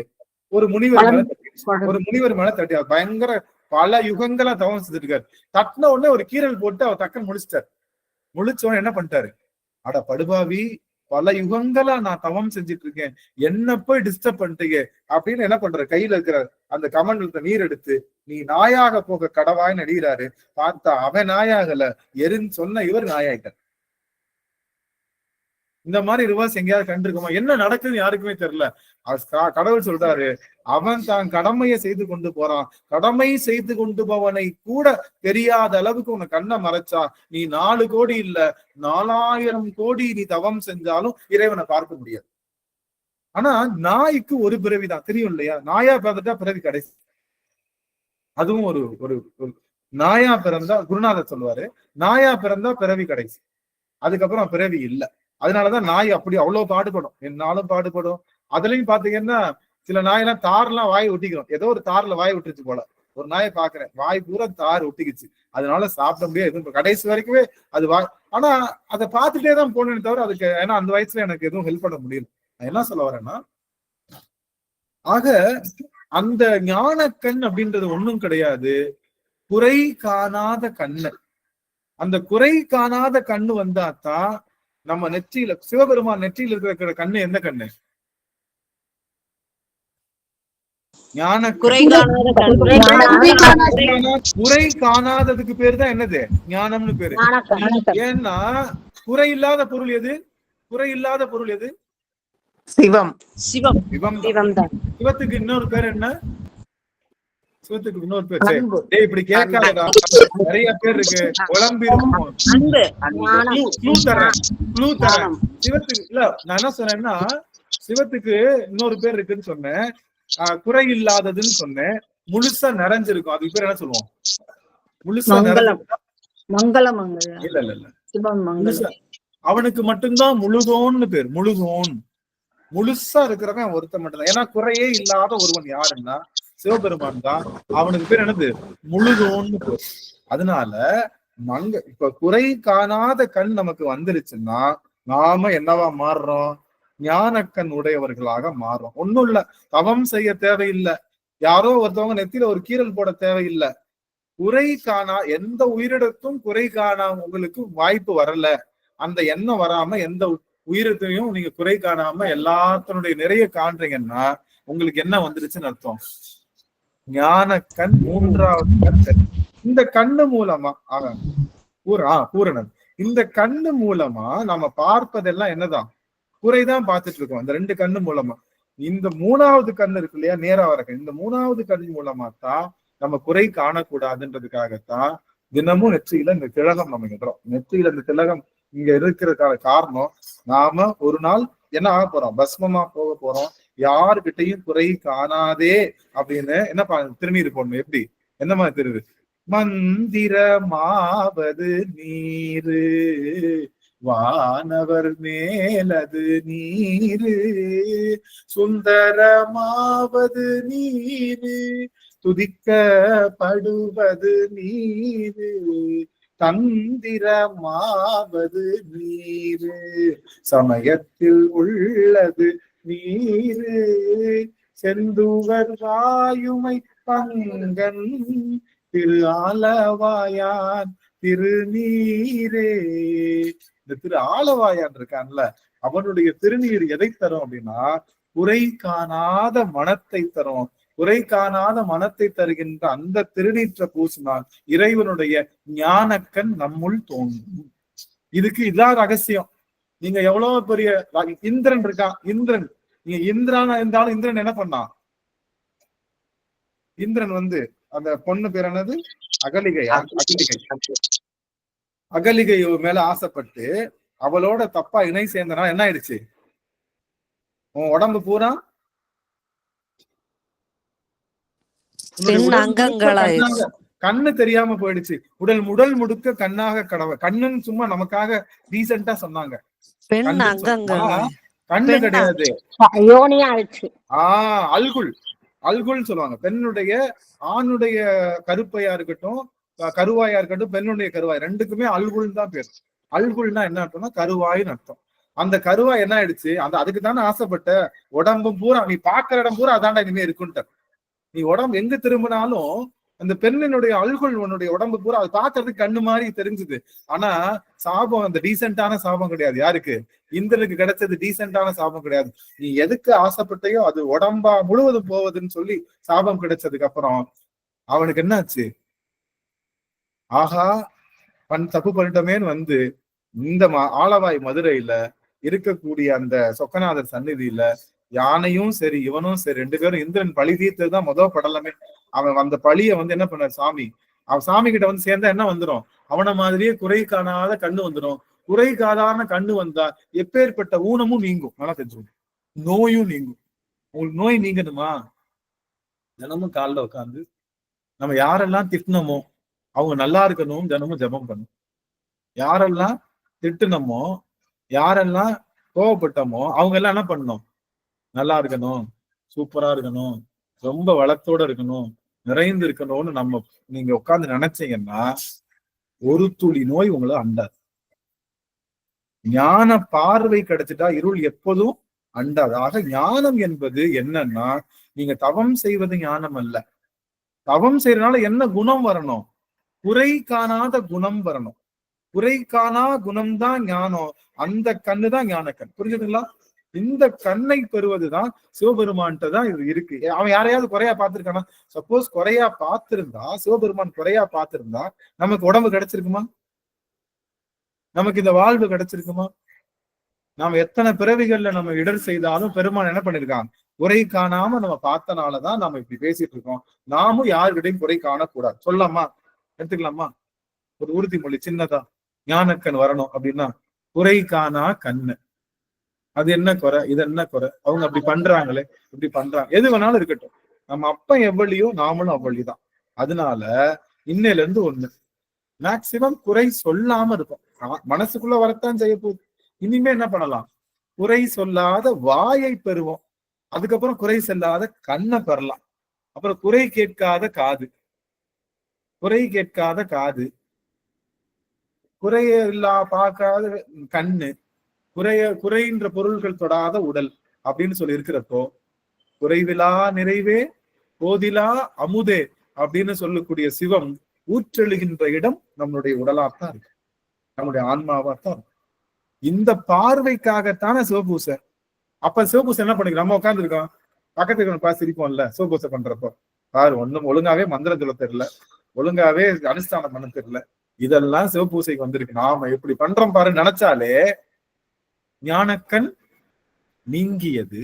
ஒரு முனிவர் மேல தட்டி. பயங்கர பல யுகங்களா தவம் செஞ்சுட்டு இருக்காரு. தட்டின உடனே ஒரு கீரல் போட்டு அவர் டக்குன்னு முடிச்சிட்டாரு. முடிச்சவன என்ன பண்ணிட்டாரு? அட படுபாவி, பல யுகங்களா நான் தவம் செஞ்சுட்டு இருக்கேன், என்ன போய் டிஸ்டர்ப் பண்ணிட்டீங்க அப்படின்னு என்ன பண்ற? கையில இருக்கிற அந்த கமண்டலத்தை நீர் எடுத்து நீ நாயாக போக கடவாய்ன்னு அடிக்கிறாரு. பார்த்தா அவன் நாயாகல, சொன்ன இவர் நாயாயிட்டார். இந்த மாதிரி ரிவர்ஸ் எங்கேயாவது கண்டிருக்குமா? என்ன நடக்குதுன்னு யாருக்குமே தெரியல. கடவுள் சொல்றாரு, அவன் தான் கடமையை செய்து கொண்டு போறான். கடமை செய்து கொண்டு போவனை கூட தெரியாத அளவுக்கு உன்னை கண்ணை மறைச்சா நீ 4 கோடி இல்ல 4000 கோடி நீ தவம் செஞ்சாலும் இறைவனை பார்க்க முடியாது. ஆனா நாய்க்கு ஒரு பிறவிதான், தெரியும் இல்லையா? நாயா பிறந்துட்டா பிறவி கடைசி. அதுவும் ஒரு நாயா பிறந்தா, குருநாதர் சொல்லுவாரு, நாயா பிறந்தா பிறவி கடைசி, அதுக்கப்புறம் பிறவி இல்லை. அதனாலதான் நாய் அப்படி அவ்வளவு பாடுபடும், என்னாலும் பாடுபடும். அதுலயும் பாத்தீங்கன்னா சில நாயெல்லாம் தார்லாம் வாய் ஒட்டிக்கிறோம். ஏதோ ஒரு தார்ல வாய் விட்டுருச்சு போல. ஒரு நாயை பாக்குறேன், வாய் பூரா தார் ஒட்டிக்குச்சு, அதனால சாப்பிட முடியாது, எதுவும் கடைசி வரைக்குமே அது வாய். ஆனா அதை பார்த்துட்டே தான் போனேன்னு தவிர அதுக்கு, ஏன்னா அந்த வயசுல எனக்கு எதுவும் ஹெல்ப் பண்ண முடியல. நான் என்ன சொல்ல வரேன்னா, ஆக அந்த ஞான கண் அப்படின்றது ஒண்ணும் கிடையாது, குறை காணாத கண்ணு. அந்த குறை காணாத கண்ணு வந்தாத்தான் நம்ம நெற்றியில, சிவபெருமான் நெற்றியில இருக்கிற கண்ணு எந்த கண்ணு? ஞான. குறை காணாததுக்கு பேரு தான் என்னது? ஞானம்னு பேரு. ஏன்னா குறை இல்லாத பொருள் எது? குறை இல்லாத பொருள் எது? சிவம். சிவத்துக்கு இன்னொரு பேர் என்ன? சிவத்துக்கு இன்னொரு பேர் இப்படி கேட்காதடா, நிறைய பேர் இருக்கு, குழம்பி இருக்கும். சிவத்துக்கு இல்ல, நான் என்ன சொன்னேன்னா சிவத்துக்கு இன்னொரு பேர் இருக்குன்னு சொன்னேன், குறை இல்லாததுன்னு சொன்னேன். முழுசா நிறைஞ்சிருக்கும், அதுக்கு பேர் என்ன சொல்லுவோம்? முழுசா நிறைஞ்சிருக்கும். மங்களம் ஐயா. இல்ல இல்ல இல்ல, சிவம் முழுசா மங்களம். அவனுக்கு மட்டும்தான் முழுதோன்னு பேர். முழுதோன், முழுசா இருக்கிறவன் ஒருத்தன் மட்டும்தான். ஏன்னா குறையே இல்லாத ஒருவன் யாருன்னா சிவபெருமான் தான். அவனுக்கு பேர் என்னது? முழுதோன்னு பேர். அதனால இப்ப குறை காணாத கண் நமக்கு வந்துருச்சுன்னா நாம என்னவா மாறுறோம்? ஞானக்கண் உடையவர்களாக மாறுறோம். ஒண்ணும் இல்ல, தவம் செய்ய தேவையில்லை, யாரோ ஒருத்தவங்க நெத்தியில ஒரு கீறல் போட தேவையில்லை. குறை காணா எந்த உயிரிடத்தும் குறை காணா உங்களுக்கு வாய்ப்பு வரல. அந்த எண்ணம் வராம எந்த உயிரத்தையும் நீங்க குறை காணாம எல்லாத்தினுடைய நிறைய காண்றீங்கன்னா உங்களுக்கு என்ன வந்துருச்சுன்னு அர்த்தம்? ஞான கண், மூன்றாவது கண். இந்த கண்ணு மூலமா பூரணன், இந்த கண்ணு மூலமா நம்ம பார்ப்பதெல்லாம் என்னதான்? குறைதான் பார்த்துட்டு இருக்கோம். இந்த ரெண்டு கண்ணு மூலமா. இந்த மூணாவது கண்ணு இருக்கு இல்லையா, நேரா வர கண், இந்த மூணாவது கண் மூலமா தான் நம்ம குறை காணக்கூடாதுன்றதுக்காகத்தான் தினமும் நெற்றியில இந்த திலகம் நம்ம இடுறோம். நெற்றியில இந்த திலகம் இங்க இருக்கிறதுக்கான காரணம், நாம ஒரு நாள் என்ன ஆக போறோம்? பஸ்மமா போக போறோம். யாருக்கிட்டையும் குறை காணாதே அப்படின்னு என்ன திருநீர் போடணும். எப்படி? என்ன மாதிரி திருது? மந்திரமாவது நீரு, வானவர் மேலது நீரு, சுந்தரமாவது நீரு, துதிக்கப்படுவது நீரு, தந்திரமாவது நீரு, சமயத்தில் உள்ளது நீரு, செந்துவர் வாயுமை பங்கன் திரு ஆலவாயான் திருநீரே. இந்த திரு ஆலவாயான் இருக்கான்ல, அவனுடைய திருநீர் எதை தரும் அப்படின்னா குறை காணாத மனத்தை தரும். குறை காணாத மனத்தை தருகின்ற அந்த திருநீற்ற பூசினால் இறைவனுடைய ஞானக்கண் நம்முள் தோன்றும். இதுக்கு இதான் ரகசியம். நீங்க எவ்வளவு பெரிய இந்திரன் இருக்கான், இந்திரன், நீங்க இந்திரானா இருந்தாலும் இந்திரன் என்ன பண்ணான்? இந்திரன் அந்த பொண்ணு பேர் என்னது? அகலிகை. அகலிகை மேல ஆசைப்பட்டு அவளோட தப்பா இணை சேர்ந்தனா என்ன ஆயிடுச்சு? உன் உடம்பு பூரா கண்ணு தெரியாம போயிடுச்சு. உடல் முடுக்க கண்ணாக கடவை. கண்ணுன்னு சும்மா நமக்காக ரீசெண்டா சொன்னாங்க. கண்ணு கிடையாது, அல்குல். அல்குல் சொல்லுவாங்க. பெண்ணுடைய ஆணுடைய கருப்பையா இருக்கட்டும், கருவாயா இருக்கட்டும், பெண்ணுடைய கருவாய் ரெண்டுக்குமே அல்குல் தான் பேர். அல்குல்னா என்ன அர்த்தம்னா கருவாயின்னு அர்த்தம். அந்த கருவாய் என்ன ஆயிடுச்சு? அதுக்கு தானே ஆசைப்பட்ட. உடம்பும் பூரா நீ பாக்குற இடம் பூரா அதாண்டா இனிமே இருக்குன்ட்ட. நீ உடம்பு எங்க திரும்பினாலும் அந்த பெண்ணினுடைய அல்குல் உன்னுடைய உடம்பு பூரா அது பாக்குறதுக்கு கண்ணு மாதிரி தெரிஞ்சுது. ஆனா சாபம் அந்த டீசென்டான சாபம் கிடையாது. யாருக்கு? இந்திரனுக்கு கிடைச்சது டீசென்டான சாபம் கிடையாது. நீ எதுக்கு ஆசைப்பட்டையோ அது உடம்பா முழுவதும் போவதுன்னு சொல்லி சாபம் கிடைச்சதுக்கு அப்புறம் அவனுக்கு என்னாச்சு? ஆஹா, தப்பு பண்ணிட்டோமேன்னு இந்த ஆலவாய் மதுரையில இருக்கக்கூடிய அந்த சொக்கநாதர் சந்நிதியில யானையும் சரி இவனும் சரி ரெண்டு பேரும் இந்திரன் பழி தீர்த்ததுதான் முதல் படலமே. அவன் அந்த பழிய என்ன பண்ண சாமி, அவன் சாமி கிட்ட சேர்ந்தா என்ன வந்துடும்? அவனை மாதிரியே குறை காணாத கண்ணு வந்துடும். குறை காணாத கண்ணு வந்தா எப்பேற்பட்ட ஊனமும் நீங்கும். நல்லா தெரிஞ்சுக்கணும். நோயும் நீங்கும். உங்களுக்கு நோய் நீங்கணுமா? தினமும் காலில் உட்காந்து நம்ம யாரெல்லாம் திட்டினமோ அவங்க நல்லா இருக்கணும் தினமும் ஜபம் பண்ணும். யாரெல்லாம் திட்டுனமோ யாரெல்லாம் கோவப்பட்டமோ அவங்க எல்லாம் என்ன பண்ணணும்? நல்லா இருக்கணும், சூப்பரா இருக்கணும், ரொம்ப வளத்தோட இருக்கணும், நிறைந்து இருக்கணும்னு நீங்க உட்கார்ந்து நினைச்சீங்கன்னா ஒரு துளி நோய் உங்களை அண்டாது. ஞான பார்வை கிடைச்சிட்டா இருள் எப்போதும் அண்டாது. ஆக ஞானம் என்பது என்னன்னா, நீங்க தவம் செய்வது ஞானம் அல்ல. தவம் செய்யறதுனால என்ன குணம் வரணும்? குறை காணாத குணம் வரணும். குறை காணா குணம்தான் ஞானம். அந்த கண்ணு தான் ஞானக்கண். புரிஞ்சுதுங்களா? இந்த கண்ணை பெறுவதுதான் சிவபெருமான்கிட்ட தான் இது இருக்கு. அவன் யாரையாவது குறையா பார்த்திருக்கானா? சப்போஸ் குறையா பார்த்திருந்தா, சிவபெருமான் குறையா பார்த்திருந்தா நமக்கு உடம்பு கிடைச்சிருக்குமா? நமக்கு இந்த வாழ்வு கிடைச்சிருக்குமா? நாம எத்தனை பிறவிகள்ல நம்ம இடர் செய்தாலும் பெருமான் என்ன பண்ணிருக்கான்? குறை காணாம நம்ம பார்த்தனாலதான் நம்ம இப்படி பேசிட்டு இருக்கோம். நாமும் யாருக்கிட்டையும் குறை காணக்கூடாது. சொல்லலாமா? எடுத்துக்கலாமா? ஒரு உறுதிமொழி சின்னதா. ஞானக்கண் வரணும் அப்படின்னா குறை காணா கண்ணு. அது என்ன குறை, இது என்ன குறை, அவங்க அப்படி பண்றாங்களே, இப்படி பண்றாங்க, எது வேணாலும் இருக்கட்டும். நம்ம அப்பன் எவ்வளியோ நாமளும் அவ்வளிதான். அதனால இன்னையில இருந்து ஒண்ணு, மேக்சிமம் குறை சொல்லாம இருக்கும். மனசுக்குள்ள வரத்தான் செய்ய போகுது. இனிமே என்ன பண்ணலாம்? குறை சொல்லாத வாயை பெறுவோம். அதுக்கப்புறம் குறை சொல்லாத கண்ணை பெறலாம். அப்புறம் குறை கேட்காத காது, குறை கேட்காத காது, குறையில்லா பார்க்காத கண்ணு, குறைன்ற பொருள்கள் தொடாத உடல் அப்படின்னு சொல்லி இருக்கிறப்போ, குறைவிலா நிறைவே போதிலா அமுதே அப்படின்னு சொல்லக்கூடிய சிவம் ஊற்றெழுகின்ற இடம் நம்மளுடைய உடலாத்தான் இருக்கு, நம்முடைய ஆன்மாவாத்தான் இருக்கு. இந்த பார்வைக்காகத்தான சிவபூசை. அப்ப சிவபூசை என்ன பண்ணிக்கிறோம்? நம்ம உட்கார்ந்து இருக்கோம், பக்கத்துக்கு பார்த்து சிரிப்போம்ல சிவபூசை பண்றப்போ. பாரு, ஒண்ணும் ஒழுங்காவே மந்திரம் சொல்ல தெரியல, ஒழுங்காவே அனுஷ்டானம் பண்ண தெரியல, இதெல்லாம் சிவபூசைக்கு வந்திருக்கு. நாம எப்படி பண்றோம் பாரு நினைச்சாலே ஞானக்கண் நீங்கியது,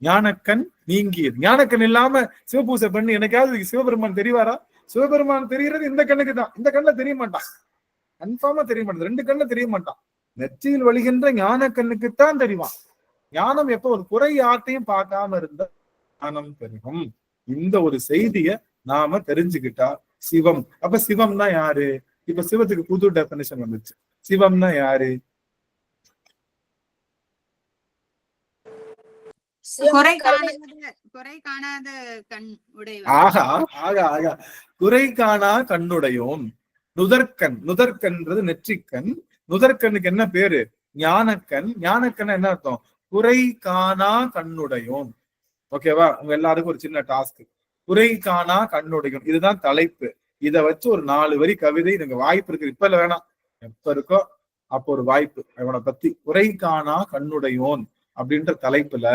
ஞானக்கண் நீங்கியது. ஞானக்கண் இல்லாம சிவபூசை பண்ணி எனக்காவது சிவபெருமான் தெரிவாரா? சிவபெருமான் தெரிகிறது இந்த கண்ணுக்கு தான். இந்த கண்ணுல தெரிய மாட்டான், கன்ஃபார்மா தெரிய மாட்டான். 2 கண்ணுல தெரிய மாட்டான். நெற்றியில் வழிகின்ற ஞான கண்ணுக்குத்தான் தெரிவான். ஞானம் எப்போ ஒரு குறை ஆட்டையும் பார்க்காம இருந்த ஞானம் பெருகும். இந்த ஒரு செய்திய நாம தெரிஞ்சுக்கிட்டா சிவம். அப்ப சிவம்னா யாரு? இப்ப சிவத்துக்கு புது டெபினிஷன் வந்துச்சு. சிவம்னா யாரு? குறை காணாத கண் உடையவன். ஆகா ஆகா ஆகா, குறை காணா கண்ணுடையோன். நுதற்கண், நுதற்கன்றது நெற்றிக்கண். நுதற்கண்ணுக்கு என்ன பேரு? ஞானக்கண். ஞானக்கண் என்ன அர்த்தம்? குறை காணா கண்ணுடையோன். ஓகேவா? உங்க எல்லாருக்கும் ஒரு சின்ன டாஸ்க். குறை காணா கண்ணுடையோன், இதுதான் தலைப்பு. இத வச்சு ஒரு 4 வரி கவிதை நீங்க வாய்ப்பு இருக்கு, இப்ப இல்ல வேணாம், எப்ப இருக்கோ அப்போ ஒரு வாய்ப்பு. அவனை பத்தி குறை காணா கண்ணுடையோன் அப்படின்ற தலைப்புல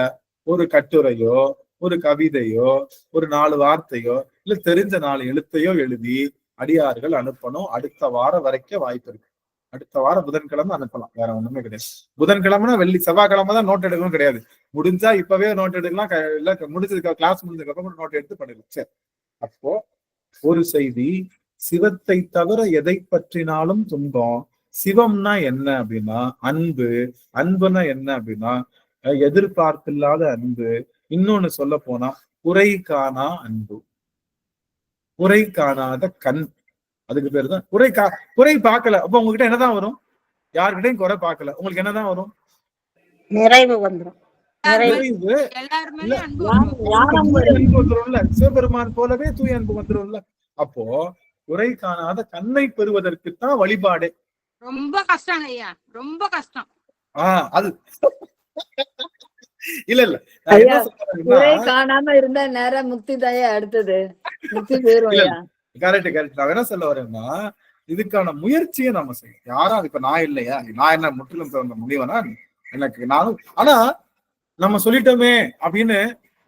ஒரு கட்டுரையோ ஒரு கவிதையோ ஒரு 4 வார்த்தையோ இல்ல தெரிஞ்ச 4 எழுத்தையோ எழுதி அடியார்கள் அனுப்பணும். அடுத்த வாரம் வரைக்கும் வாய்ப்பு இருக்கு. அடுத்த வாரம் புதன்கிழமை அனுப்பலாம், வேற ஒண்ணுமே கிடையாது. புதன்கிழமைனா வெள்ளி செவ்வாய்க்கிழமை தான் நோட் எடுக்கணும் கிடையாது. முடிஞ்சா இப்பவே நோட் எடுக்கலாம், இல்ல முடிஞ்சதுக்கு கிளாஸ் முடிஞ்சதுக்கு அப்புறம் நோட் எடுத்து பண்ணிடலாம். சரி, அப்போ ஒரு செய்தி, சிவத்தை தவிர எதை பற்றினாலும் துன்பம். சிவம்னா என்ன அப்படின்னா அன்பு. அன்புனா என்ன அப்படின்னா எதிர்பார்ப்பில்லாத அன்பு. இன்னொன்னு சொல்ல போனா குறை காணா அன்பு, குறை காணாத கண். அதுக்கு பேரு தான் குறை பார்க்கல. அப்ப உங்ககிட்ட என்னதான் வரும்? யாருக்கிட்டையும் குறை பார்க்கல, உங்களுக்கு என்னதான் வரும்? நிறைவு வந்துடும். நிறைவு. வந்துரும்ல, சிவபெருமான் போலவே தூய அன்பு வந்துரும்ல. அப்போ குறை காணாத கண்ணை பெறுவதற்குத்தான் வழிபாடு. ரொம்ப கஷ்டம் ஐயா, ரொம்ப கஷ்டம். அது இல்ல இல்ல, குறை காணாம இருந்தா நேரம் முக்தி தாயா, அடுத்தது முக்தி போயிரும். Correct correct. நான் என்ன சொல்ல வரேன்னா, இதுக்கான முயற்சியை நம்ம செய்யணும். யாரும் இப்ப நான் இல்லையா, நான் என்ன முற்றிலும் பிறந்த முடிவனா எனக்கு நானும். ஆனா நம்ம சொல்லிட்டோமே அப்படின்னு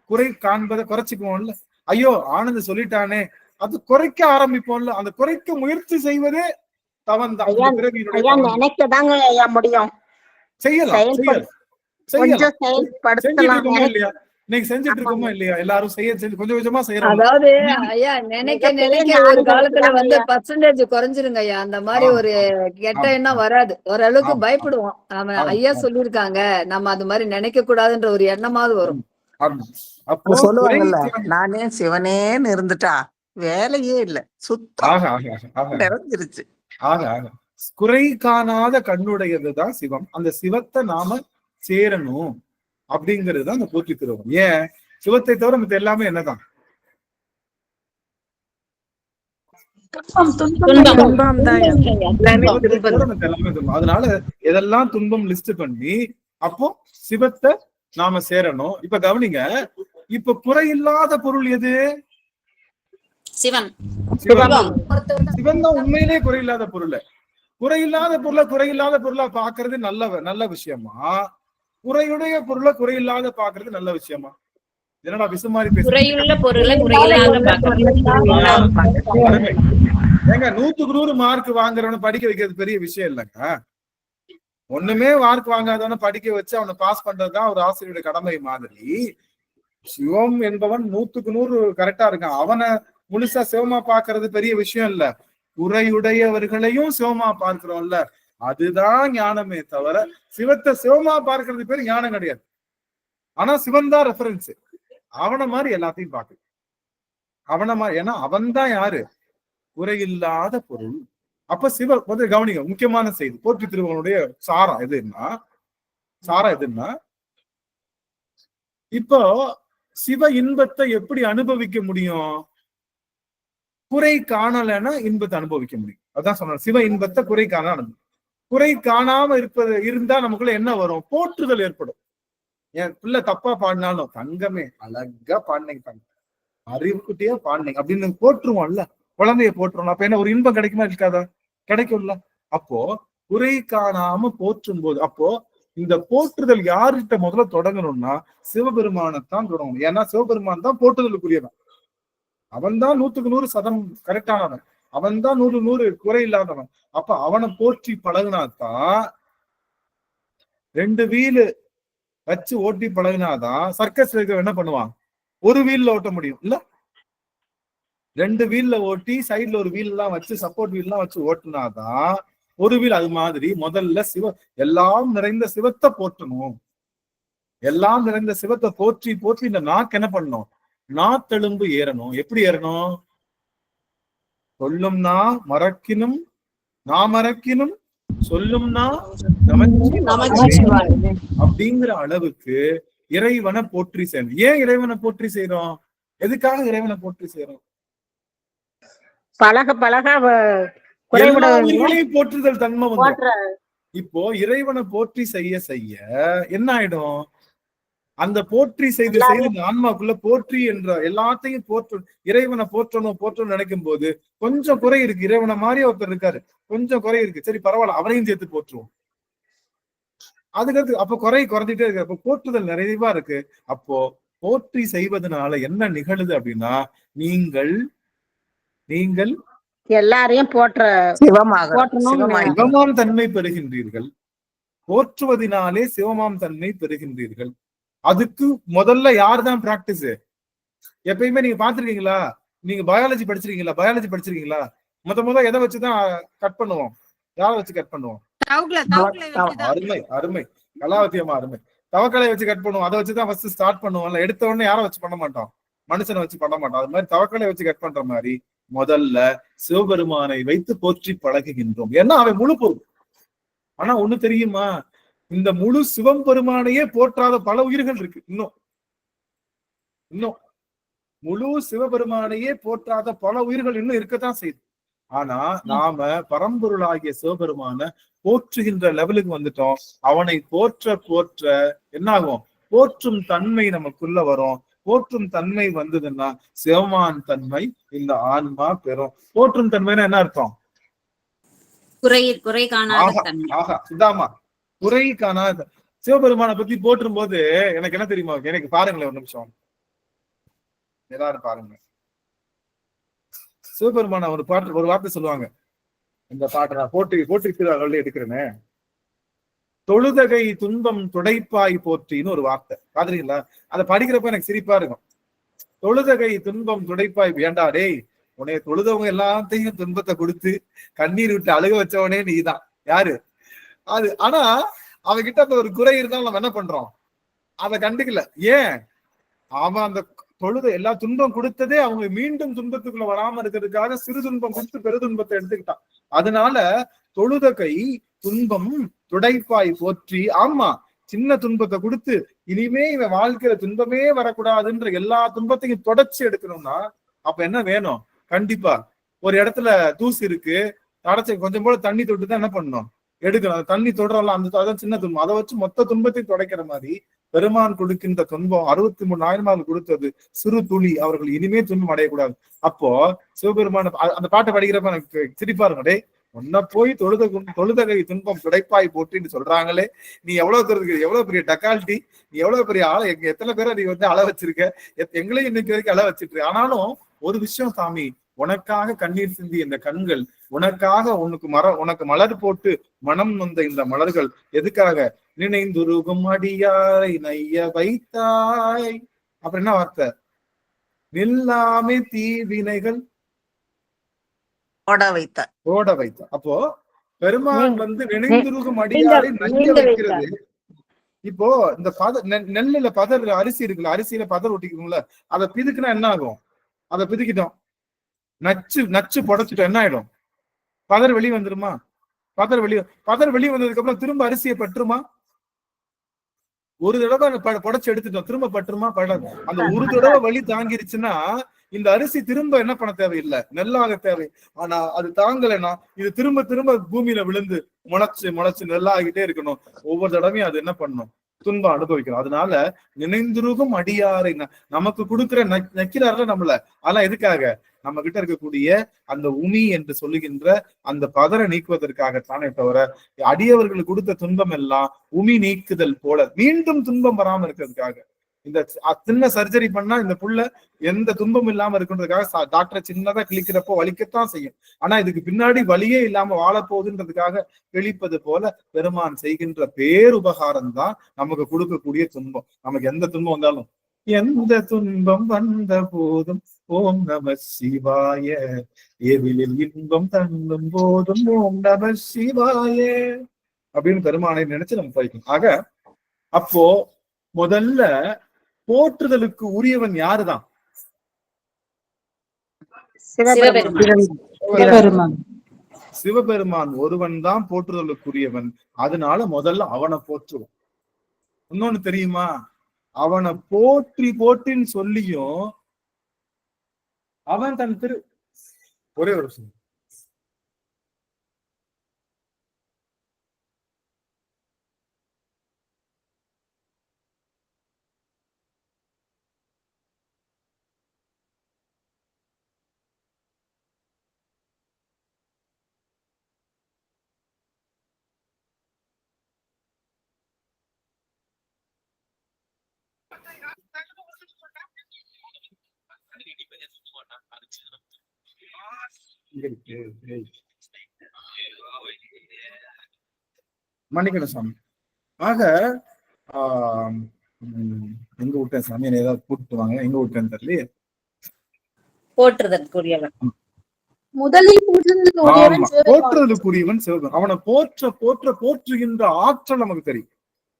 குறை காண்பதை குறைச்சிக்குவோம்ல. ஐயோ ஆனந்த் சொல்லிட்டானே, அது குறைக்க ஆரம்பிப்போம்ல. அந்த குறைக்க முயற்சி செய்வதே தவந்தான். நினைக்கதாங்க முடியும். செய்யலாம் செய்யலாம் இல்லையா? இன்னைக்கு செஞ்சுட்டு இருக்கோமா இல்லையா? எல்லாரும் கொஞ்சம் கொஞ்சமா செய்யறோம். அதாவது ஐயா நினைக்க ஒரு காலத்துல வந்து பர்சன்டேஜ் குறைஞ்சிருங்க ஐயா. அந்த மாதிரி ஒரு கெட்ட எண்ணம் வராது. ஓரளவுக்கு பயப்படுவோம். நாம ஐயா சொல்லிருக்காங்க, நம்ம அது மாதிரி நினைக்க கூடாதுன்ற ஒரு எண்ணமாவது வரும். அப்போ சொல்லுவாங்கல்ல, நானே சிவனேன்னு இருந்துட்டா வேலையே இல்ல, சுத்தம் நிறைஞ்சிருச்சு. குறை காணாத கண்ணுடையதுதான் சிவம். அந்த சிவத்தை நாம சேரணும் அப்படிங்கிறதுதான் அந்த போற்றி திருவம். ஏன் சிவத்தை தவிர மத்த எல்லாமே என்னதான்? அதனால எதெல்லாம் துன்பம் லிஸ்ட் பண்ணி அப்போ சிவத்தை நாம சேரணும். இப்ப கவனிங்க, இப்ப குறையில்லாத பொருள் எது? சிவன். சிவன் தான் உண்மையிலே குறையில்லாத பொருள். குறையில்லாத பொருளா பாக்குறது நல்ல விஷயமா? குறையுடைய பொருளை குறையில்லாத பாக்குறது நல்ல விஷயமா? என்னடா விசுமாரி குறையுள்ள பொருளை ஏங்க 100க்கு 100 மார்க் வாங்குறவனை படிக்க வைக்கிறது பெரிய விஷயம் இல்லைங்க. ஒண்ணுமே மார்க் வாங்காதவனை படிக்க வச்சு அவனை பாஸ் பண்றதுதான் ஒரு ஆசிரியருடைய கடமை மாதிரி. சிவம் என்பவன் 100க்கு 100 கரெக்டா இருக்கான், அவனை முழுசா சிவமா பாக்குறது பெரிய விஷயம் இல்ல. குறையுடையவர்களையும் சிவமா பார்க்கிறோம்ல, அதுதான் ஞானமே தவிர சிவத்தை சிவமா பார்க்கறது பேர் ஞானம் கிடையாது. ஆனா சிவன் தான் ரெஃபரன்ஸ். அவனை மாதிரி எல்லாத்தையும் பார்க்க, அவனை மாதிரி. ஏன்னா அவன் தான் யாரு? குறையில்லாத பொருள். அப்ப சிவ வந்து கவனிங்க, முக்கியமான செய்தி. போற்றி திருவங்களுடைய சாரம் எதுன்னா இப்போ சிவ இன்பத்தை எப்படி அனுபவிக்க முடியும்? குறை காணலன்னா இன்பத்தை அனுபவிக்க முடியும். அதான் சொன்ன சிவ இன்பத்தை குறை காண குறை காணாம இருந்தா நமக்குள்ள என்ன வரும்? போற்றுதல் ஏற்படும். என் பிள்ளை தப்பா பாடினாலும் தங்கமே அழகா பாடினீங்க, அறிவுக்குட்டியா பாடினீங்க அப்படின்னு போற்றுவோம்ல, குழந்தைய போற்றுவோம். அப்ப என்ன ஒரு இன்பம் கிடைக்குமா இருக்காதா? கிடைக்கும்ல. அப்போ குறை காணாம போற்றும் போது, அப்போ இந்த போற்றுதல் யார்கிட்ட முதல்ல தொடங்கணும்னா சிவபெருமானத்தான் தொடங்கணும். ஏன்னா சிவபெருமான் தான் போற்றுதலுக்குரியவன். அவன் தான் 100% கரெக்டானவன். அவன் தான் 100 குறை இல்லாதவன். அப்ப அவனை போற்றி பழகினாதான், 2 வீலு வச்சு ஓட்டி பழகினாதான் சர்க்கஸ்ல இருக்க என்ன பண்ணுவான்? ஒரு வீல்ல ஓட்ட முடியும் இல்ல? 2 வீல்ல ஓட்டி சைட்ல ஒரு வீல் எல்லாம் வச்சு சப்போர்ட் வீல் எல்லாம் வச்சு ஓட்டுனாதான் ஒரு வீல். அது மாதிரி முதல்ல எல்லாம் நிறைந்த சிவத்தை போற்றணும். எல்லாம் நிறைந்த சிவத்தை போற்றி போற்றி இந்த நாக்கு என்ன பண்ணணும்? நாத்தெலும்பு ஏறணும். எப்படி ஏறணும்? சொல்லும்னா மறக்கினும் மறக்கினும் சொல்லும்னா அப்படிங்கிற அளவுக்கு இறைவனை போற்றி செய்யணும். ஏன் இறைவனை போற்றி செய்யறோம்? எதுக்காக இறைவனை போற்றி செய்யறோம்? பழக பழக உயிர்களையும் போற்றுதல் தன்மை வந்து. இப்போ இறைவனை போற்றி செய்ய செய்ய என்ன ஆயிடும்? அந்த போற்றி செய்து இந்த ஆன்மாக்குள்ள போற்றி என்ற எல்லாத்தையும் இறைவனை போற்றணும் நினைக்கும் போது கொஞ்சம் குறை இருக்கு. இறைவனை மாதிரி ஒருத்தர் இருக்காரு, கொஞ்சம் குறை இருக்கு, சரி பரவாயில்ல அவனையும் சேர்த்து போற்றுவோம். அதுக்கடுத்து அப்ப குறைஞ்சிட்டே இருக்கு. அப்ப போற்றுதல் நிறைவா இருக்கு. அப்போ போற்றி செய்வதனால என்ன நிகழுது அப்படின்னா, நீங்கள் எல்லாரையும் சிவமாம் தன்மை பெறுகின்றீர்கள். போற்றுவதனாலே சிவமாம் தன்மை பெறுகின்றீர்கள். அதுக்கு முதல்ல யாருதான் பிராக்டிஸ்? எப்பயுமே நீங்க பாத்துருக்கீங்களா? நீங்க பயாலஜி படிச்சிருக்கீங்களா? முத எதை வச்சுதான் கட் பண்ணுவோம்? யாரை வச்சு கட் பண்ணுவோம்? அருமை கலாவத்தியமா அருமை. தவக்கலை வச்சு கட் பண்ணுவோம். அதை வச்சுதான் ஃபர்ஸ்ட் ஸ்டார்ட் பண்ணுவோம்ல. எடுத்த உடனே யாரை வச்சு பண்ண மாட்டோம்? மனுஷனை வச்சு பண்ண மாட்டோம். அது மாதிரி தவக்கலை வச்சு கட் பண்ற மாதிரி முதல்ல சிவபெருமானை வைத்து போற்றி பழகுகின்றோம். ஏன்னா அவன் முழு பொருள். ஆனா ஒண்ணு தெரியுமா? இந்த முழு சிவம் பெருமானையே போற்றாத பல உயிர்கள் இருக்கு. இன்னும் முழு சிவபெருமானையே போற்றாத பல உயிர்கள் இன்னும் இருக்கத்தான் செய்யுது. ஆனா நாம பரம்பொருளாகிய சிவபெருமான போற்றுகின்ற லெவலுக்கு வந்துட்டோம். அவனை போற்ற என்ன ஆகும்? போற்றும் தன்மை நமக்குள்ள வரும். போற்றும் தன்மை வந்ததுன்னா சிவமான் தன்மை இந்த ஆன்மா பெறும். போற்றும் தன்மைன்னா என்ன அர்த்தம்? குறை காணாத தன்மை. இதாமா குறை காணாத. சிவபெருமானை பத்தி போற்றும் போது எனக்கு என்ன தெரியுமா? எனக்கு பாருங்களேன் ஒரு நிமிஷம், எல்லாரும் பாருங்க. சிவபெருமான ஒரு வார்த்தை சொல்லுவாங்க. இந்த பாட்டை நான் போற்றி திருவாரூர்ல எடுக்கிறேன்னு, தொழுதகை துன்பம் துடைப்பாய் போற்றின்னு ஒரு வார்த்தை பாத்துறீங்களா? அதை படிக்கிறப்ப எனக்கு சிரிப்பா இருக்கும். தொழுதகை துன்பம் துடைப்பாய். ஏண்டா டேய், உன்னைய தொழுதவங்க எல்லாத்தையும் துன்பத்தை கொடுத்து கண்ணீர் விட்டு அழுக வச்சவனே நீதான். யாரு அது? ஆனா அவகிட்ட அந்த ஒரு குறை இருந்தாலும் நம்ம என்ன பண்றோம்? அதை கண்டுக்கல. ஏன்? அவன் அந்த எல்லா துன்பம் கொடுத்ததே அவங்க மீண்டும் துன்பத்துக்குள்ள வராம இருக்கிறதுக்காக சிறு துன்பம் கொடுத்து பெருதுன்பத்தை எடுத்துக்கிட்டான். அதனால தொழுதகை துன்பம் துடைப்பாய் போற்றி. ஆமா, சின்ன துன்பத்தை கொடுத்து இனிமே இவன் வாழ்க்கையில துன்பமே வரக்கூடாதுன்ற எல்லா துன்பத்தையும் தொடச்சி எடுக்கணும்னா அப்ப என்ன வேணும்? கண்டிப்பா ஒரு இடத்துல தூசு இருக்கு, தடைச்சி கொஞ்சம் போல தண்ணி தொட்டுதான் என்ன பண்ணணும்? எடுக்கணும். தண்ணி தொடரலாம், அதான் சின்ன துன்பம். அதை வச்சு மொத்த துன்பத்தையும் துடைக்கிற மாதிரி பெருமான் கொடுக்கின்ற துன்பம் 63,000 கொடுத்தது சிறு துளி. அவர்கள் இனிமே துன்பம் அடையக்கூடாது. அப்போ சிவபெருமான அந்த பாட்டை படிக்கிறப்ப எனக்கு சிரிப்பா இருக்கும். டே, உன்ன போய் தொழுதகை துன்பம் துடைப்பாய் போட்டின்னு சொல்றாங்களே, நீ எவ்வளவு பெரிய டக்கால்ட்டி, நீ எவ்வளவு பெரிய ஆள, எத்தனை பேரை நீ வந்து அள வச்சிருக்க, எங்களையும் இன்னைக்கு வரைக்கும் அள வச்சிட்டு. ஆனாலும் ஒரு விஷயம் சாமி, உனக்காக கண்ணீர் சிந்தி இந்த கண்கள், உனக்காக உனக்கு மலர் போட்டு மனம் வந்த இந்த மலர்கள் எதுக்காக? நினைந்துருகும் அடியாரை நைய வைத்தாய். அப்புறம் என்ன வார்த்தை? நில்லாமே தீவினைகள் ஓட வைத்த. அப்போ பெருமான் வந்து நினைந்துருகும் அடியாரை நைய வைக்கிறது. இப்போ இந்த நெல்லுல பதர் அரிசி இருக்குல்ல, அரிசியில பதர் ஒட்டிக்கணும்ல, அதை பிதுக்குனா என்ன ஆகும்? அதை பிதுக்கிட்டோம், நச்சு புடைச்சிட்டு என்ன ஆயிடும்? பதர் வெளியே வந்துருமா? பதர் வெளியே வந்ததுக்கு அப்புறம் திரும்ப அரிசியை பற்றுமா? ஒரு தடவை புடைச்சு எடுத்துட்டோம், திரும்ப பற்றுமா? படாது. அந்த ஒரு தடவை வலி தாங்கிருச்சுன்னா இந்த அரிசி திரும்ப என்ன பண்ண தேவையில்லை, நெல்லாக தேவை. ஆனா அது தாங்கலைன்னா இது திரும்ப திரும்ப பூமியில விழுந்து முளைச்சு நெல்லாகிட்டே இருக்கணும். ஒவ்வொரு தடவையும் அது என்ன பண்ணணும்? துன்பம் அனுபவிக்கணும். அதனால நினைந்துருகும் அடியாரை நமக்கு கொடுக்கிற நக்கிறார்ல நம்மள, அதெல்லாம் எதுக்காக? நம்ம கிட்ட இருக்கக்கூடிய அந்த உமி என்று சொல்லுகின்ற அந்த பதரை நீக்குவதற்காகத்தானே தவிர அடியவர்களுக்கு கொடுத்த துன்பம் எல்லாம் உமி நீக்குதல் போல மீண்டும் துன்பம் வராம இருக்கிறதுக்காக. இந்த சின்ன சர்ஜரி பண்ணா இந்த புள்ள எந்த துன்பம் இல்லாம இருக்குன்றதுக்காக டாக்டரை சின்னதா கிழிக்கிறப்போ வலிக்கத்தான் செய்யும். ஆனா இதுக்கு பின்னாடி வலியே இல்லாம வாழப்போகுதுன்றதுக்காக கிழிப்பது போல பெருமான் செய்கின்ற பேருபகாரம் தான் நமக்கு கொடுக்கக்கூடிய துன்பம். நமக்கு எந்த துன்பம் வந்தாலும், எந்த துன்பம் வந்த போதும் ஓம் நம சிவாய, எதிலில் இன்பம் தள்ளும் போதும் ஓம் நம சிவாய அப்படின்னு பெருமானை நினைச்சு நம்ம போய்க்கணும். ஆக அப்போ முதல்ல போற்றுதலுக்கு உரியவன் யாருதான்? சிவபெருமான் ஒருவன் தான் போற்றுதலுக்குரியவன். அதனால முதல்ல அவனை போற்றுவோம். இன்னொன்னு தெரியுமா? அவனை போற்றின்னு சொல்லியும் அவன் தன் ஒரே ஒரு விஷயம், மன்னிக்கணும் சாமி. ஆக எங்க விட்டேன் சாமி? ஏதாவது கூப்பிட்டு வாங்க. எங்க விட்டேன்னு தெரியல. போற்றுதற்குரியவன் போற்றுதலுக்குரியவன் சிவபெருமான். அவனை போற்றுகின்ற ஆற்றல் நமக்கு தெரியும்.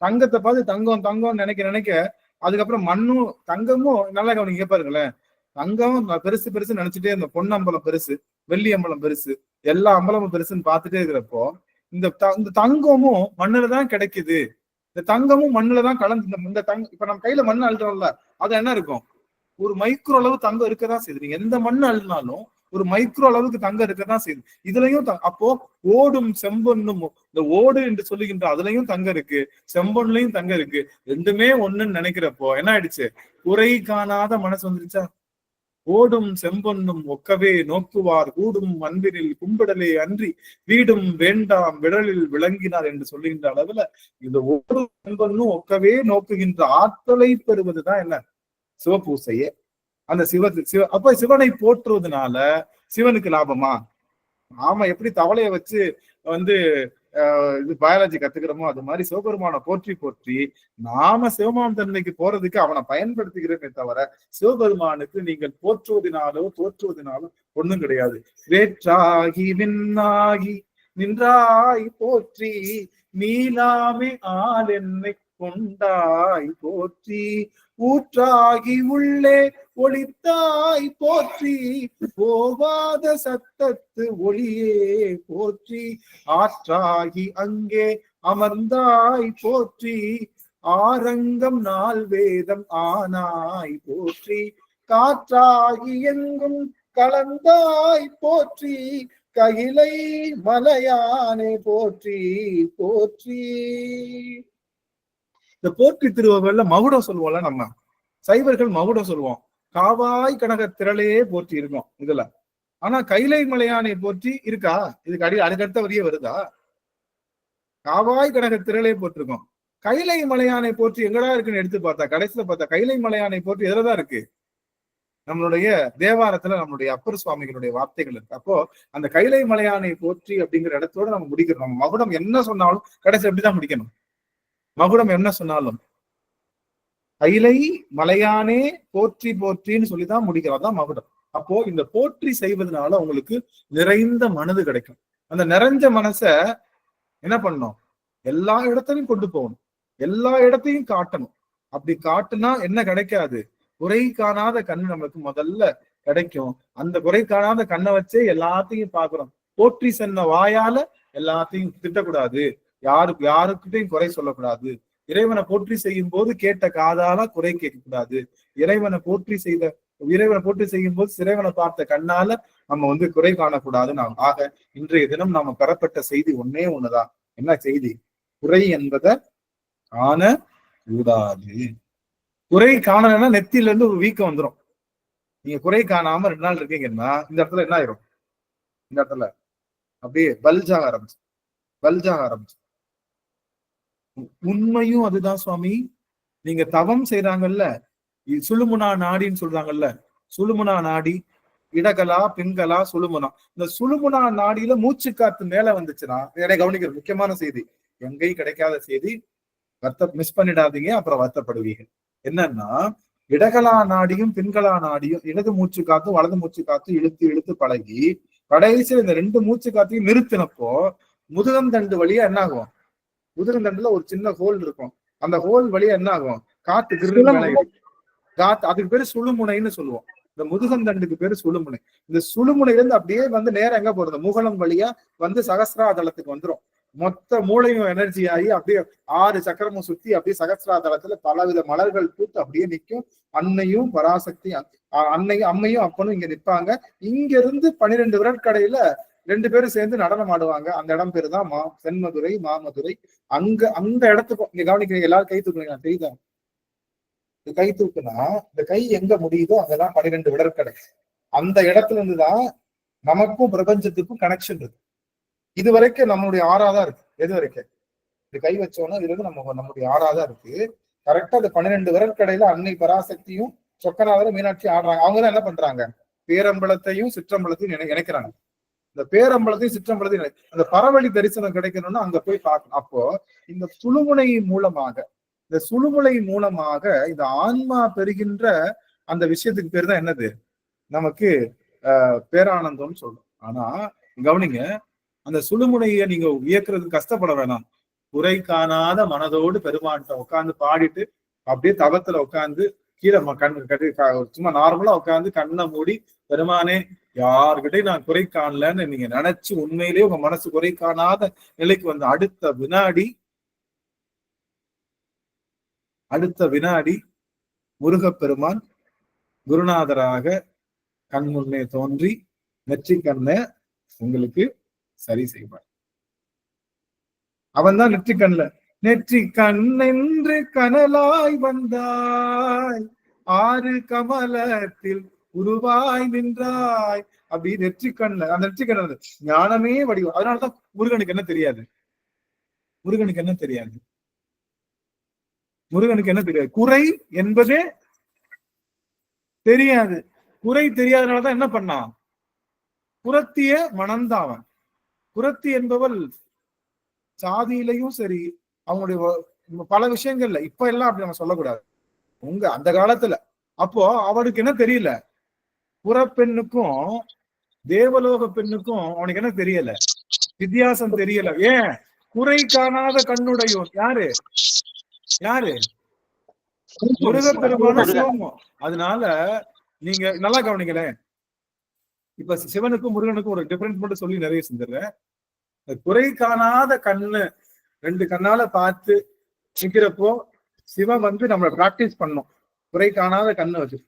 தங்கத்தை பார்த்து தங்கம் நினைக்க அதுக்கப்புறம் மண்ணும் தங்கமும் நல்லா கவனிங்க பாருங்களேன். தங்கம் பெருசு நினைச்சிட்டே இருந்த பொன் அம்பலம் பெருசு, வெள்ளி அம்பலம் பெருசு, எல்லா அம்பலமும் பெருசுன்னு பார்த்துட்டே இருக்கிறப்போ இந்த தங்கமும் மண்ணுலதான் கிடைக்குது. இந்த தங்கமும் மண்ணுலதான் கலந்து இந்த தங்கம் இப்ப நம்ம கையில மண் அழுறோம்ல, அது என்ன இருக்கும்? ஒரு மைக்ரோ அளவு தங்கம் இருக்கதான் செய்யுது. நீங்க எந்த மண் அழுனாலும் ஒரு மைக்ரோ அளவுக்கு தங்கம் இருக்கதான் செய்யுது. இதுலயும் அப்போ ஓடும் செம்பொன்னும், இந்த ஓடு என்று சொல்லுகின்ற அதுலயும் தங்கம் இருக்கு, செம்பொன்னுலயும் தங்கம் இருக்கு. ரெண்டுமே ஒண்ணுன்னு நினைக்கிறப்போ என்ன ஆயிடுச்சு? குறை காணாத மனசு வந்துருச்சா? ஓடும் செம்பொன்னும் ஒக்கவே நோக்குவார் கூடும் அன்பினில் கும்பிடலே அன்றி வீடும் வேண்டாம் விடலில் விளங்கினார் என்று சொல்லுகின்ற அளவுல இந்த ஓடும் செம்பொன்னும் ஒக்கவே நோக்குகின்ற ஆற்றலை பெறுவதுதான் என்ன? சிவபூசையே. அந்த அப்ப சிவனை போற்றுவதனால சிவனுக்கு லாபமா? ஆமா, எப்படி தவளைய வச்சு இது பயாலஜி கத்துக்கிறோமோ அது மாதிரி சிவபெருமானை போற்றி நாம சிவமாம் தன்மைக்கு போறதுக்கு அவனை பயன்படுத்துகிறோமே தவிர சிவபெருமானுக்கு நீங்கள் போற்றுவதனாலோ தோற்றுவதனாலோ ஒண்ணும் கிடையாது. வேற்றாகி விண்ணாகி நின்றாய் போற்றி நீலாமே ஆள் என்னை கொண்டாய் போற்றி ஊற்றாகி உள்ளே ஒளித்தாய் போற்றி போவாத சத்தத்து ஒளியே போற்றி ஆற்றாகி அங்கே அமர்ந்தாய் போற்றி ஆரங்கம் நாள் வேதம் ஆனாய் போற்றி காற்றாகி எங்கும் கலந்தாய் போற்றி கையிலை மலையானே போற்றி போற்றி. இந்த போற்றி திருவள்ளுவர்ல மகுடம் சொல்லுவோம்ல, நம்ம சைவர்கள் மகுடம் சொல்லுவோம். காவாய் கனக திரளையே போற்றி இருக்கோம் இதுல. ஆனா கைலை மலையானை போற்றி இருக்கா? இதுக்கு அடுத்த வரியே வருதா? காவாய் கனக திரளையே போட்டிருக்கோம். கைலை மலையானை போற்றி எங்கடா இருக்குன்னு எடுத்து பார்த்தா கடைசியில பார்த்தா கைலை மலையானை போற்றி எதுலதான் இருக்கு? நம்மளுடைய தேவாரத்துல நம்மளுடைய அப்பர் சுவாமிகளுடைய வார்த்தைகள் இருக்கு. அப்போ அந்த கைலை மலையானை போற்றி அப்படிங்கிற இடத்தோட நம்ம முடிக்கிறோம். நம்ம மகுடம் என்ன சொன்னாலும் கடைசி எப்படிதான் முடிக்கணும்? மகுடம் என்ன சொன்னாலும் கைலை மலையானே போற்றி போற்றின்னு சொல்லிதான் முடிக்கிறோம். அதான் மகுடம். அப்போ இந்த போற்றி செய்வதனால உங்களுக்கு நிறைந்த மனது கிடைக்கும். அந்த நிறைஞ்ச மனச என்ன பண்ணணும்? எல்லா இடத்தையும் கொண்டு போகணும், எல்லா இடத்தையும் காட்டணும். அப்படி காட்டுனா என்ன கிடைக்காது? குறை காணாத கண் நமக்கு முதல்ல கிடைக்கும். அந்த குறை காணாத கண்ணை வச்சே எல்லாத்தையும் பாக்குறோம். போற்றி சொன்ன வாயால எல்லாத்தையும் திட்டக்கூடாது, யாருக்கிட்டையும் குறை சொல்லக்கூடாது. இறைவனை போற்றி செய்யும் போது கேட்ட காதால குறை கேட்க கூடாது. இறைவனை போற்றி செய்யும் போது இறைவனை பார்த்த கண்ணால நம்ம குறை காணக்கூடாது. ஆக இன்றைய தினம் நாம பெறப்பட்ட செய்தி ஒன்னே ஒண்ணுதான். என்ன செய்தி? குறை என்பதை காண கூடாது. குறை காணலைன்னா நெத்தில இருந்து ஒரு வீக்கம் வந்துடும். நீங்க குறை காணாம 2 நாள் இருக்கீங்கன்னா இந்த இடத்துல என்ன ஆயிரும்? இந்த இடத்துல அப்படியே பல்ஜாக ஆரம்பிச்சு. உண்மையும் அதுதான் சுவாமி. நீங்க தவம் செய்றாங்கல்ல, சுழுமுனா நாடின்னு சொல்றாங்கல்ல, சுழுமுனா நாடி, இடகலா பின்கலா சுழுமுனா. இந்த சுழுமுனா நாடியில மூச்சு காத்து மேல வந்துச்சுன்னா, கவனிக்கிற முக்கியமான செய்தி, எங்கேயும் கிடைக்காத செய்தி, மிஸ் பண்ணிடாதீங்க, அப்புறம் வருத்தப்படுவீங்க. என்னன்னா, இடகலா நாடியும் பின்கலா நாடியும், இடது மூச்சு காத்தும் வலது மூச்சு காத்தும் இழுத்து இழுத்து பழகி கடைசியில் இந்த 2 மூச்சு காத்தையும் நிறுத்தினப்போ முதுகந்தண்டு வழியா என்ன ஆகும்? முதுகந்தண்டுல ஒரு சின்ன ஹோல் இருக்கும். அந்த ஹோல் வழியா என்ன ஆகும்? காத்து காத்து, அதுக்கு பேரு சுழுமுனைன்னு சொல்லுவோம். இந்த முதுகந்தண்டுக்கு பேரு சுழுமுனை. இந்த சுழுமுனையில இருந்து அப்படியே நேரம் எங்க போறது? முகலம் வழியா சகஸ்ராதலத்துக்கு வந்துரும். மொத்த மூளையும் எனர்ஜி ஆகி அப்படியே 6 சக்கரமும் சுத்தி அப்படியே சகஸ்ராதலத்துல பலவித மலர்கள் பூத்து அப்படியே நிற்கும். அன்னையும் பராசக்தி, அம்மையும் அப்பனும் இங்க நிற்பாங்க. இங்க இருந்து 12 விரற்கடையில 2 பேரும் சேர்ந்து நடனம் ஆடுவாங்க. அந்த இடம் பேரு தான் தென்மதுரை, மாமதுரை. அந்த இடத்துக்கும் இங்க கவனிக்கிறீங்க, எல்லாரும் கை தூக்குறீங்க, தெரியுதான்? இந்த கை தூக்குனா இந்த கை எங்க முடியுதோ அங்கதான் 12 விடற்கடை. அந்த இடத்துல இருந்துதான் நமக்கும் பிரபஞ்சத்துக்கும் கனெக்ஷன் இருக்கு. இது வரைக்கும் நம்மளுடைய ஆறாதான் இருக்கு. எது வரைக்கும் இது கை வச்சோன்னா இது நம்மளுடைய ஆறாதான் இருக்கு. கரெக்டா அந்த 12 விரற்கடையில அன்னை பராசக்தியும் சொக்கநாதரும் மீனாட்சி ஆடுறாங்க. அவங்கதான் என்ன பண்றாங்க? பேரம்பலத்தையும் சிற்றம்பலத்தையும் இணைக்கிறாங்க. இந்த பேரம்பலத்தையும் சிற்றம்பலத்தையும் அந்த பரவழி தரிசனம் கிடைக்கணும்னா அங்க போய் பார்க்கணும். அப்போ இந்த சுழுமுனை மூலமாக இந்த ஆன்மா பெறுகின்ற அந்த விஷயத்துக்கு பேர் தான் என்னது? நமக்கு பேரானந்தம்னு சொல்றோம். ஆனா கவனிங்க, அந்த சுழுமுனையை நீங்க இயக்குறதுக்கு கஷ்டப்பட வேணாம். குறை காணாத மனதோடு பெருமான்கிட்ட உட்காந்து பாடிட்டு அப்படியே தவத்துல உட்காந்து கீழே சும்மா நார்மலா உட்காந்து கண்ணை மூடி, பெருமானே யாருக்கிட்டையும் நான் குறை காணலன்னு நீங்க நினைச்சு உண்மையிலேயே உங்க மனசு குறை காணாத நிலைக்கு வந்து அடுத்த வினாடி முருகப்பெருமான் குருநாதராக கண் முன்னே தோன்றி நெற்றி கண்ணை உங்களுக்கு சரி செய்வார். அவன் தான் நெற்றி கண்ணென்று கனலாய் வந்தாய், 6 கமலத்தில் உருவாய் நின்றாய். அப்படி நெற்றி கண்ண, அந்த நெற்றி கண்ண ஞானமே வடிவம். அதனாலதான் முருகனுக்கு என்ன தெரியாது? குறை என்பதே தெரியாது. குறை தெரியாதனாலதான் என்ன பண்ணான்? புறத்திய மணந்தாவன். புறத்தி என்பவள் சாதியிலையும் சரி, அவங்களுடைய பல விஷயங்கள்ல, இப்ப எல்லாம் அப்படி நம்ம சொல்லக்கூடாது. அந்த காலத்துல அப்போ அவனுக்கு என்ன தெரியல? புறப்பெண்ணுக்கும் தேவலோக பெண்ணுக்கும் அவனுக்கு என்ன தெரியல? வித்தியாசம் தெரியல. ஏன்? குறை காணாத கண்ணுடையோன் யாரு? முருகப்பெருமானும் சிவமும். அதனால நீங்க நல்லா கவனிங்களேன். இப்ப சிவனுக்கும் முருகனுக்கும் ஒரு டிஃபரன்ஸ் மட்டும் சொல்லி நிறைய செஞ்சிடறேன். குறை காணாத கண்ணு 2 கண்ணால பார்த்து நிக்கிறப்போ சிவன் நம்மளை பிராக்டிஸ் பண்ணும். குறை காணாத கண்ணு வச்சு,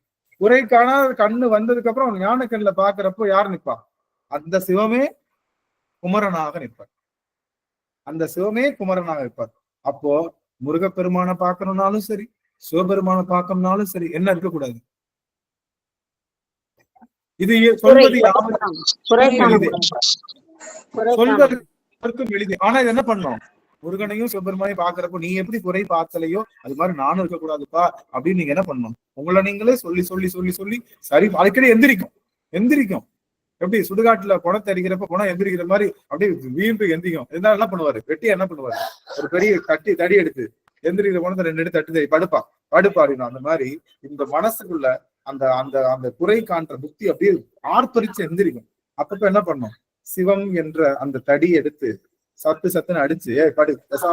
குறை காணாத கண்ணு வந்ததுக்கு அப்புறம் ஞான கண்ணுல பாக்குறப்போ யார் நிற்பா? அந்த சிவமே குமரனாக நிற்பார். அப்போ முருகப்பெருமானை பார்க்கணும்னாலும் சரி, சிவபெருமானை பார்க்கணும்னாலும் சரி, என்ன இருக்கக்கூடாது? இது சொல்வது எளிது. ஆனா இது என்ன பண்ணும்? முருகனையும் சிவபெருமானையும் பாக்குறப்போ நீ எப்படி குறை பார்த்தலையோ அது மாதிரி நானும் இருக்கக்கூடாதுப்பா அப்படின்னு நீங்க என்ன பண்ணணும்? உங்களை நீங்களே சொல்லி சொல்லி சொல்லி சொல்லி சரி அடிக்கடி எந்திரிக்கும். எப்படி சுடுகாட்டுல குணத்தை அடிக்கிறப்ப குணம் எந்திரிக்கிற மாதிரி அப்படியே வீம்பு எந்திரிக்கும். இருந்தாலும் என்ன பண்ணுவாரு? வெட்டியா என்ன பண்ணுவாரு? ஒரு பெரிய தடி எடுத்து எந்திரிக்கிற குணத்தை 2 எடுத்து தட்டு படுப்பா அப்படின்னு. அந்த மாதிரி இந்த மனசுக்குள்ள அந்த அந்த அந்த குறை காண்ற புத்தி அப்படியே ஆர்ப்பரிச்சு எந்திரிக்கும். அப்பப்ப என்ன பண்ணும்? சிவம் என்ற அந்த தடி எடுத்து சத்துன்னு அடிச்சு படு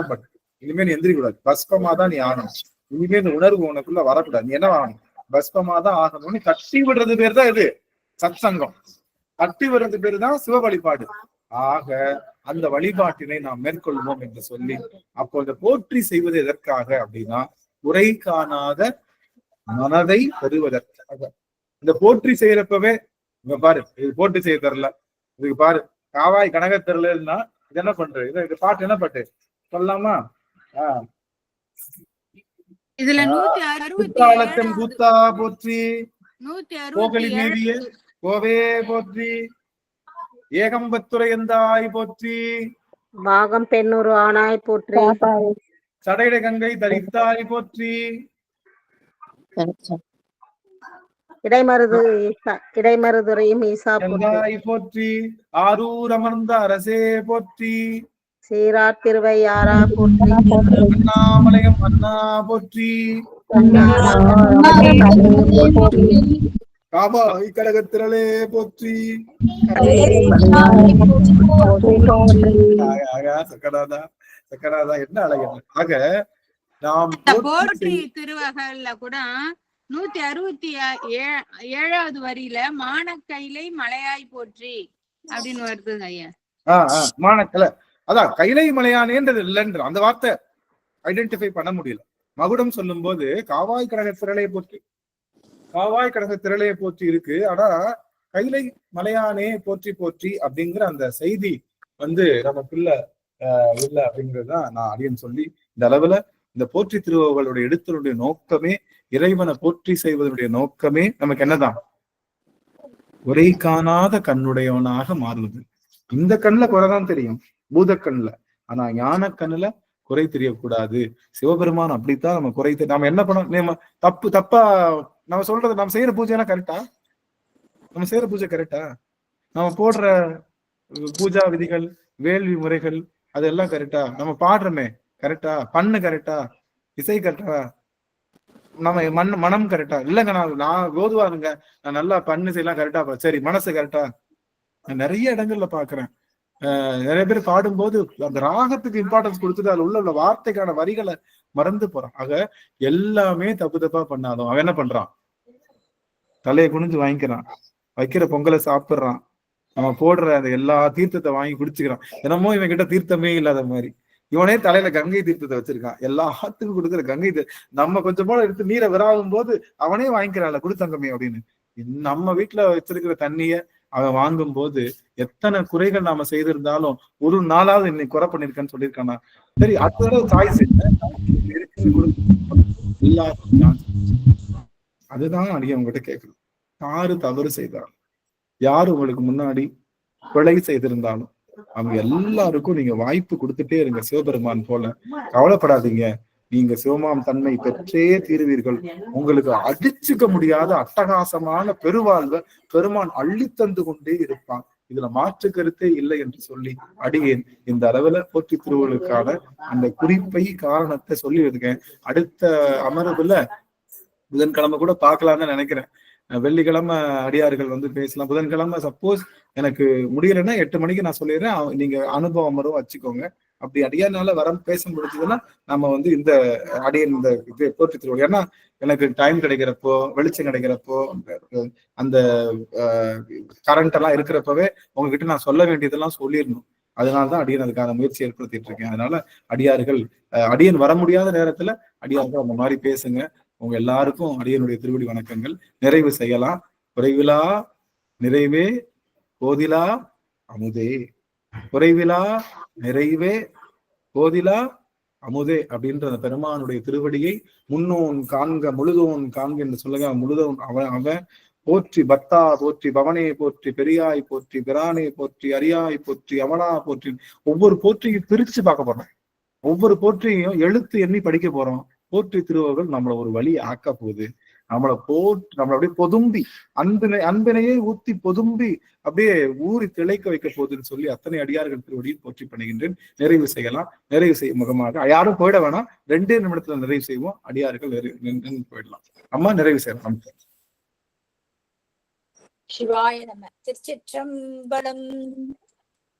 படு, இனிமே நீ எந்திரிக்க கூடாது, பஸ்பமாதான் நீ ஆகணும், இனிமே இந்த உணர்வு உனக்குள்ள வரக்கூடாது, நீ என்ன ஆகணும்? பஸ்பமாதான் ஆகணும்னு தட்டி விடுறது பேர் தான் இது. சத்சங்கம். தட்டி வர்றது பேரு தான் சிவ வழிபாடு. ஆக அந்த வழிபாட்டினை நாம் மேற்கொள்வோம் என்று சொல்லி, அப்போ இந்த போற்றி செய்வது எதற்காக அப்படின்னா குறை காணாத மனதை பெறுவதற்காக. இந்த போற்றி செய்யறப்பவே இங்க பாரு, இது போற்றி செய்ய தரல, இதுக்கு பாரு காவாய் கனக தெரியலன்னா இது என்ன பண்றது? இது பாட்டு என்ன பாட்டு சொல்லலாமா? இதுல கூத்தா போற்றி, கோகலி மேவிய கோவே போற்றி, ஏகம்பத்துரை எந்தாய் போற்றி, பாகம் பெண்ணூறு ஆனாய் போற்றி, சடையிட கங்கை தரித்தாய் போற்றி, இடைமருதுரையும் ஈசா போற்றி, ஆரூர் அமர்ந்த அரசே போற்றி, சீரார் திருவையாரா போற்றி, அண்ணாமலையம் அண்ணா போற்றி, காபாய் கழகத்திரளே போற்றி, சக்கடாதா சக்கடாதா என்ன அழகு. ஆக நாம் போற்றி திருவகல்ல கூட 167வது வரியில மானக்கைலை மலையாய் போற்றி அப்படின்னு வருதுங்க ஐயா. மானக்கல அதான் கைலை மலையானேன்றது இல்லைன்ற அந்த வார்த்தை ஐடென்டிஃபை பண்ண முடியல. மகுடம் சொல்லும் போது காவாய் கழக திரளையை போற்றி, காவாய் கழக திரளையை போற்றி இருக்கு. ஆனா கைலை மலையானே போற்றி போற்றி அப்படிங்கிற அந்த செய்தி நமக்குள்ள இல்ல அப்படிங்கிறதுதான் நான் அடியன் சொல்லி இந்த அளவுல இந்த போற்றி திருவள்ளுவருடைய எடுத்தனுடைய நோக்கமே, இறைவனை போற்றி செய்வதனுடைய நோக்கமே நமக்கு என்னதான்? குறை காணாத கண்ணுடையவனாக மாறுவது. இந்த கண்ணுல குறைதான் தெரியும் பூத கண்ணுல, ஆனா ஞான கண்ணுல குறை தெரியக்கூடாது. சிவபெருமான் அப்படித்தான் நம்ம குறை நம்ம என்ன பண்ணோம்? நம்ம தப்பா நம்ம சொல்றது, நம்ம செய்யற பூஜை எல்லாம் கரெக்டா? நம்ம செய்யற பூஜை கரெக்டா? நம்ம போடுற பூஜா விதிகள், வேள்வி முறைகள் அதெல்லாம் கரெக்டா? நம்ம பாடுறோமே கரெக்டா? பண்ணு கரெக்டா? இசை கரெக்டா? நம்ம மனம் கரெக்டா? இல்லைங்க நான் கோதுவாருங்க, நான் நல்லா பண்ணு செய்யலாம் கரெக்டா? சரி மனசு கரெக்டா? நான் நிறைய இடங்கள்ல பாக்குறேன், நிறைய பேர் பாடும்போது அந்த ராகத்துக்கு இம்பார்ட்டன்ஸ் கொடுத்துட்டு அதுல உள்ள வார்த்தைக்கான வரிகளை மறந்து போறான். ஆக எல்லாமே தப்பு தப்பா பண்ணாலும் அவன் என்ன பண்றான்? தலையை குனிஞ்சு வாங்கிக்கிறான், வைக்கிற பொங்கலை சாப்பிடுறான், நம்ம போடுற அந்த எல்லா தீர்த்தத்தை வாங்கி குடிச்சுக்கிறான். என்னமோ இவன் கிட்ட தீர்த்தமே இல்லாத மாதிரி. இவனே தலையில கங்கை தீர்த்தத்தை வச்சிருக்கான், எல்லா ஆத்துக்கும் கொடுக்குற கங்கை நம்ம கொஞ்சம் போல எடுத்து நீரை விராகும் போது அவனே வாங்கிக்கிறான்ல குடுத்தங்கமே அப்படின்னு. நம்ம வீட்டுல வச்சிருக்கிற தண்ணிய அவன் வாங்கும் போது எத்தனை குறைகள் நாம செய்திருந்தாலும் ஒரு நாளாவது இன்னைக்கு குறை பண்ணிருக்கேன்னு சொல்லியிருக்கானா? சரி அடுத்த சாய்ஸ் அதுதான் அடிய உங்ககிட்ட கேட்கணும். யாரு தவறு செய்தாலும், யாரு உங்களுக்கு முன்னாடி கொலை செய்திருந்தாலும் அவங்க எல்லாருக்கும் நீங்க வாய்ப்பு கொடுத்துட்டே இருங்க. சிவபெருமான் போல கவலைப்படாதீங்க, நீங்க சிவமாம் தன்மை பெற்றே தீருவீர்கள். உங்களுக்கு அடிச்சுக்க முடியாத அட்டகாசமான பெருவாழ்வை பெருமான் அள்ளித்தந்து கொண்டே இருப்பான். இதுல மாற்று கருத்தே இல்லை என்று சொல்லி அடியேன் இந்த அளவுல போற்றி திருவள்ளுக்கான அந்த குறிப்பை காரணத்தை சொல்லி இருக்கேன். அடுத்த அமர்வுல புதன்கிழமை கூட பார்க்கலாம்னு நினைக்கிறேன். வெள்ளிக்கிழமை அடியார்கள் பேசலாம். புதன்கிழமை சப்போஸ் எனக்கு முடியலைன்னா 8 மணிக்கு நான் சொல்லிடுறேன், நீங்க அனுபவம் அமர்வும் வச்சுக்கோங்க. அப்படி அடியானால பேச முடிஞ்சதுன்னா நம்ம இந்த அடியன் இந்த இது போற்றி திருவோம். ஏன்னா எனக்கு டைம் கிடைக்கிறப்போ, வெளிச்சம் கிடைக்கிறப்போ, அந்த கரண்ட் எல்லாம் இருக்கிறப்பவே உங்ககிட்ட நான் சொல்ல வேண்டியதெல்லாம் சொல்லிடணும். அதனாலதான் அடியன் அதுக்கான முயற்சி ஏற்படுத்திட்டு இருக்கேன். அதனால அடியார்கள் அடியன் வர முடியாத நேரத்துல அடியார்கள் அந்த மாதிரி பேசுங்க. உங்க எல்லாருக்கும் அடியனுடைய திருவடி வணக்கங்கள். நிறைவு செய்யலாம். குறைவிலா நிறைவே கோதிலா அமுதே, குறைவிலா நிறைவே கோதிலா அமுதே அப்படின்ற அந்த பெருமானுடைய திருவடியை முன்னோன் காண்க முழுதோன் காண்க என்று சொல்லுங்க. முழுதோன் அவன் போற்றி பக்தா போற்றி, பவனே போற்றி, பெரியாய் போற்றி, பிரானே போற்றி, அரியாய் போற்றி, அவனா போற்றி. ஒவ்வொரு போற்றியும் பிரிச்சு பார்க்க போறோம். ஒவ்வொரு போற்றியும் எழுத்து எண்ணி படிக்க போறோம். போற்றி திருவர்கள் நம்மளை ஒரு வழி ஆக்க போகுது. நம்மளை அப்படியே பொதும்பி அன்பினையே ஊத்தி பொதும்பி அப்படியே ஊறி திளைக்க வைக்க போகுதுன்னு சொல்லி அத்தனை அடியார்கள் திருவடியும் போற்றி பண்ணுகின்றேன். நிறைவு செய்யலாம். நிறைவு செய்யும் முகமாக யாரும் போயிட வேணாம், 2 நிமிடத்துல நிறைவு செய்வோம். அடியார்கள் போயிடலாம். அம்மா நிறைவு செய்யலாம். சிவாய நம. திருச்சிற்றம்பலம்.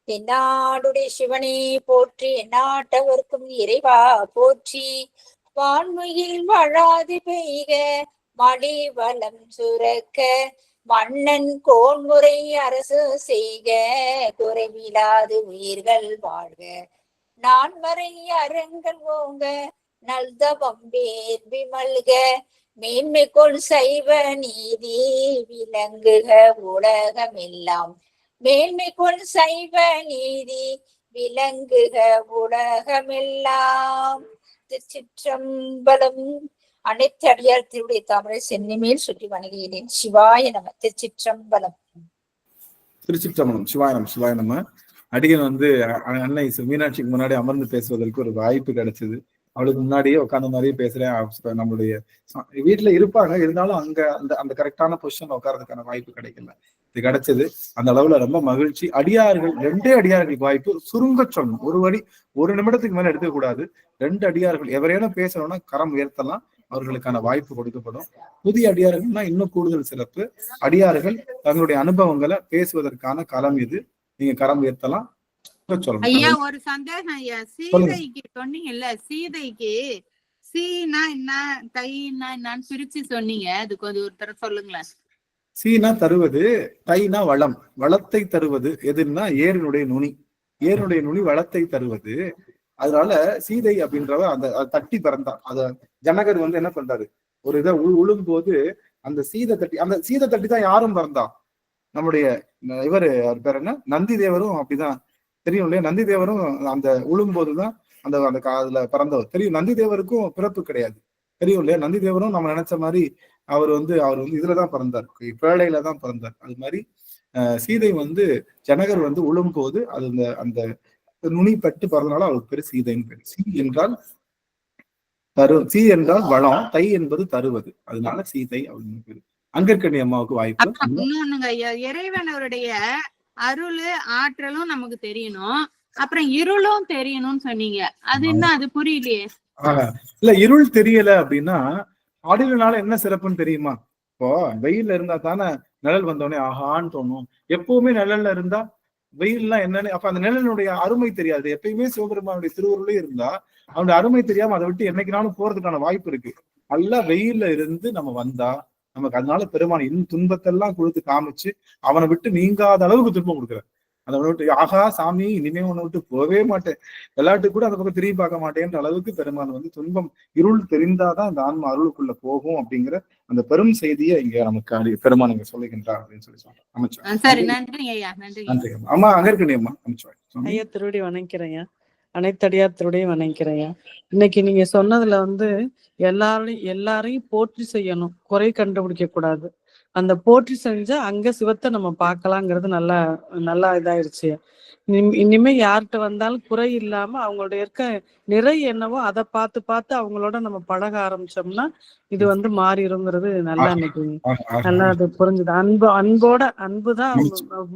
என்னாடுடைய சிவனே போற்றி, எந்நாட்டவர்க்கும் இறைவா போற்றி. வான்மையில் வாழாது பெய்க மடி வளம் சுரக்க, மன்னன் கோன்முறை அரசு செய்க, குறைவிலாது உயிர்கள் வாழ்க. நான்மறை அறங்கள் ஓங்க, நல்தவம் வேர் விமல்க. மேன்மைக்குள் சைவ நீதி விளங்குக உலகமெல்லாம். மேன்மைக்குள் சைவ நீதி விளங்குக உலகமெல்லாம். திருச்சிற்றம்பலம். அனைத்து அடியார் திருடைய தாமரை சென்னிமேல் சுற்றி வணங்குகிறேன். சிவாய நம. திருச்சிற்றம்பலம். திருச்சிற்றம்பலம். சிவாய நம. சிவாய நம. அடியன் வந்து அன்னை மீனாட்சிக்கு முன்னாடி அமர்ந்து பேசுவதற்கு ஒரு வாய்ப்பு கிடைச்சது. அவளுக்கு முன்னாடியே உட்கார்ந்த மாதிரியே பேசுறேன். நம்மளுடைய வீட்டுல இருப்பாங்க, இருந்தாலும் அங்க அந்த அந்த கரெக்டான பொசிஷன்ல உட்கார்றதுக்கான வாய்ப்பு கிடைக்கல. இது கிடைச்சது, அந்த அளவுல ரொம்ப மகிழ்ச்சி. அடியார்கள் 2 அடியார்களுக்கு வாய்ப்பு சுருங்க சொல்லணும். ஒரு நிமிடத்துக்கு மேல எடுக்க கூடாது. 2 அடியார்கள் எவரேனும் பேசணும்னா கரம் உயர்த்தலாம், அவர்களுக்கான வாய்ப்பு கொடுக்கப்படும். புதிய அடியார்கள்னா இன்னும் கூடுதல் சிறப்பு. அடியார்கள் தங்களுடைய அனுபவங்களை பேசுவதற்கான களம் இது. நீங்க கரம் உயர்த்தலாம். ஐயா ஒரு சந்தேகம் ஐயா, சீதைக்கு சொன்னீங்கல்ல, சீதைக்கு சீனா என்ன தைனா என்னன்னு பிரிச்சு சொன்னீங்க, அது கொஞ்சம் ஒருத்தர சொல்லுங்களேன். சீனா தருவது, தைனா வளம். வளத்தை தருவது எதுன்னா ஏரினுடைய நுனி. ஏரினுடைய நுனி வளத்தை தருவது. அதனால சீதை அப்படின்றவ அந்த தட்டி பிறந்தான். அத ஜனகர் வந்து என்ன பண்றாரு, ஒரு இதை உழும்போது அந்த சீதை தட்டி தான் யாரும் பிறந்தா. நம்முடைய அவர் பேர் என்ன, நந்தி தேவரும் அப்படிதான் தெரியும் இல்லையா. நந்தி தேவரும் அந்த உழும்போதுதான் அந்த அதுல பிறந்தவர் தெரியும். நந்தி தேவருக்கும் பிறப்பு கிடையாது தெரியும் இல்லையா. நந்தி தேவரும் நம்ம நினைச்ச மாதிரி அவர் வந்து இதுலதான் பிறந்தார், பேழையில தான் பிறந்தார். அது மாதிரி சீதை வந்து ஜனகர் வந்து உழும்போது அது அந்த நுனி பட்டு பிறந்தனால அவருக்கு பேரு சீதைன்னு பேரு. சி என்றால் வளம், தை என்பது தருவது, அதனால சீதை அப்படின்னு பேரு. அங்கற்கண்ணி அம்மாவுக்கு வாய்ப்பு. இன்னொன்னுங்க ஐயா, இறைவனவருடைய அருள் ஆற்றலும் நமக்கு தெரியணும், அப்புறம் இருளும் தெரியணும்னு சொன்னீங்க. அது என்ன, அது புரியலையே. இல்ல, இருள் தெரியல அப்படின்னா ஆடினால என்ன சிறப்புன்னு தெரியுமா? இப்போ வெயில்ல இருந்தா தானே நிழல் வந்தோடனே ஆஹான்னு தோணும். எப்பவுமே நிழல்ல இருந்தா வெயில்லாம் என்னன்னு அப்ப அந்த நிழலினுடைய அருமை தெரியாது. எப்பயுமே சிவபெருமானுடைய திருவுருளே இருந்தா அவனுடைய அருமை தெரியாம அதை விட்டு என்னைக்குனாலும் போறதுக்கான வாய்ப்பு இருக்கு. நல்லா வெயில்ல இருந்து நம்ம வந்தா நமக்கு அதனால பெருமான் இன்னும் துன்பத்தெல்லாம் கொடுத்து காமிச்சு அவனை விட்டு நீங்காத அளவுக்கு துன்பம் கொடுக்குறாரு. அதை விட்டு ஆகா சாமி இனிமே உன்னை விட்டு போகவே மாட்டேன், விளையாட்டு கூட அந்த பக்கம் திரும்பி பார்க்க மாட்டேன்ற அளவுக்கு பெருமான் வந்து துன்பம் இருள் தெரிந்தாதான் அந்த ஆன்மா அருளுக்குள்ள போகும் அப்படிங்கிற அந்த பெரும் செய்தியை இங்க நமக்கு பெருமான் இங்க சொல்லுகின்றார் அப்படின்னு சொல்லி சொல்றேன். அமைச்சர் நன்றி. அம்மா அங்க இருக்கு அம்மா அமைச்சர் ஐயா திருவடி வணங்கிறேன். அனைத்தடியார் திருவடியும் வணங்கிறேன். இன்னைக்கு நீங்க சொன்னதுல வந்து எல்லாரையும் போற்றி செய்யணும், குறை கண்டுபிடிக்க கூடாது. அந்த போற்றி செஞ்சா அங்க சிவத்தை நம்ம பார்க்கலாங்கிறது நல்லா இதாயிருச்சு. இனிமே யார்கிட்ட வந்தாலும் குறை இல்லாம அவங்களோட இருக்க நிறை என்னவோ அதை பார்த்து அவங்களோட நம்ம பழக ஆரம்பிச்சோம்னா இது வந்து மாறிடுங்கிறது நல்லா இன்னைக்கு நல்லா அது புரிஞ்சுது. அன்புதான்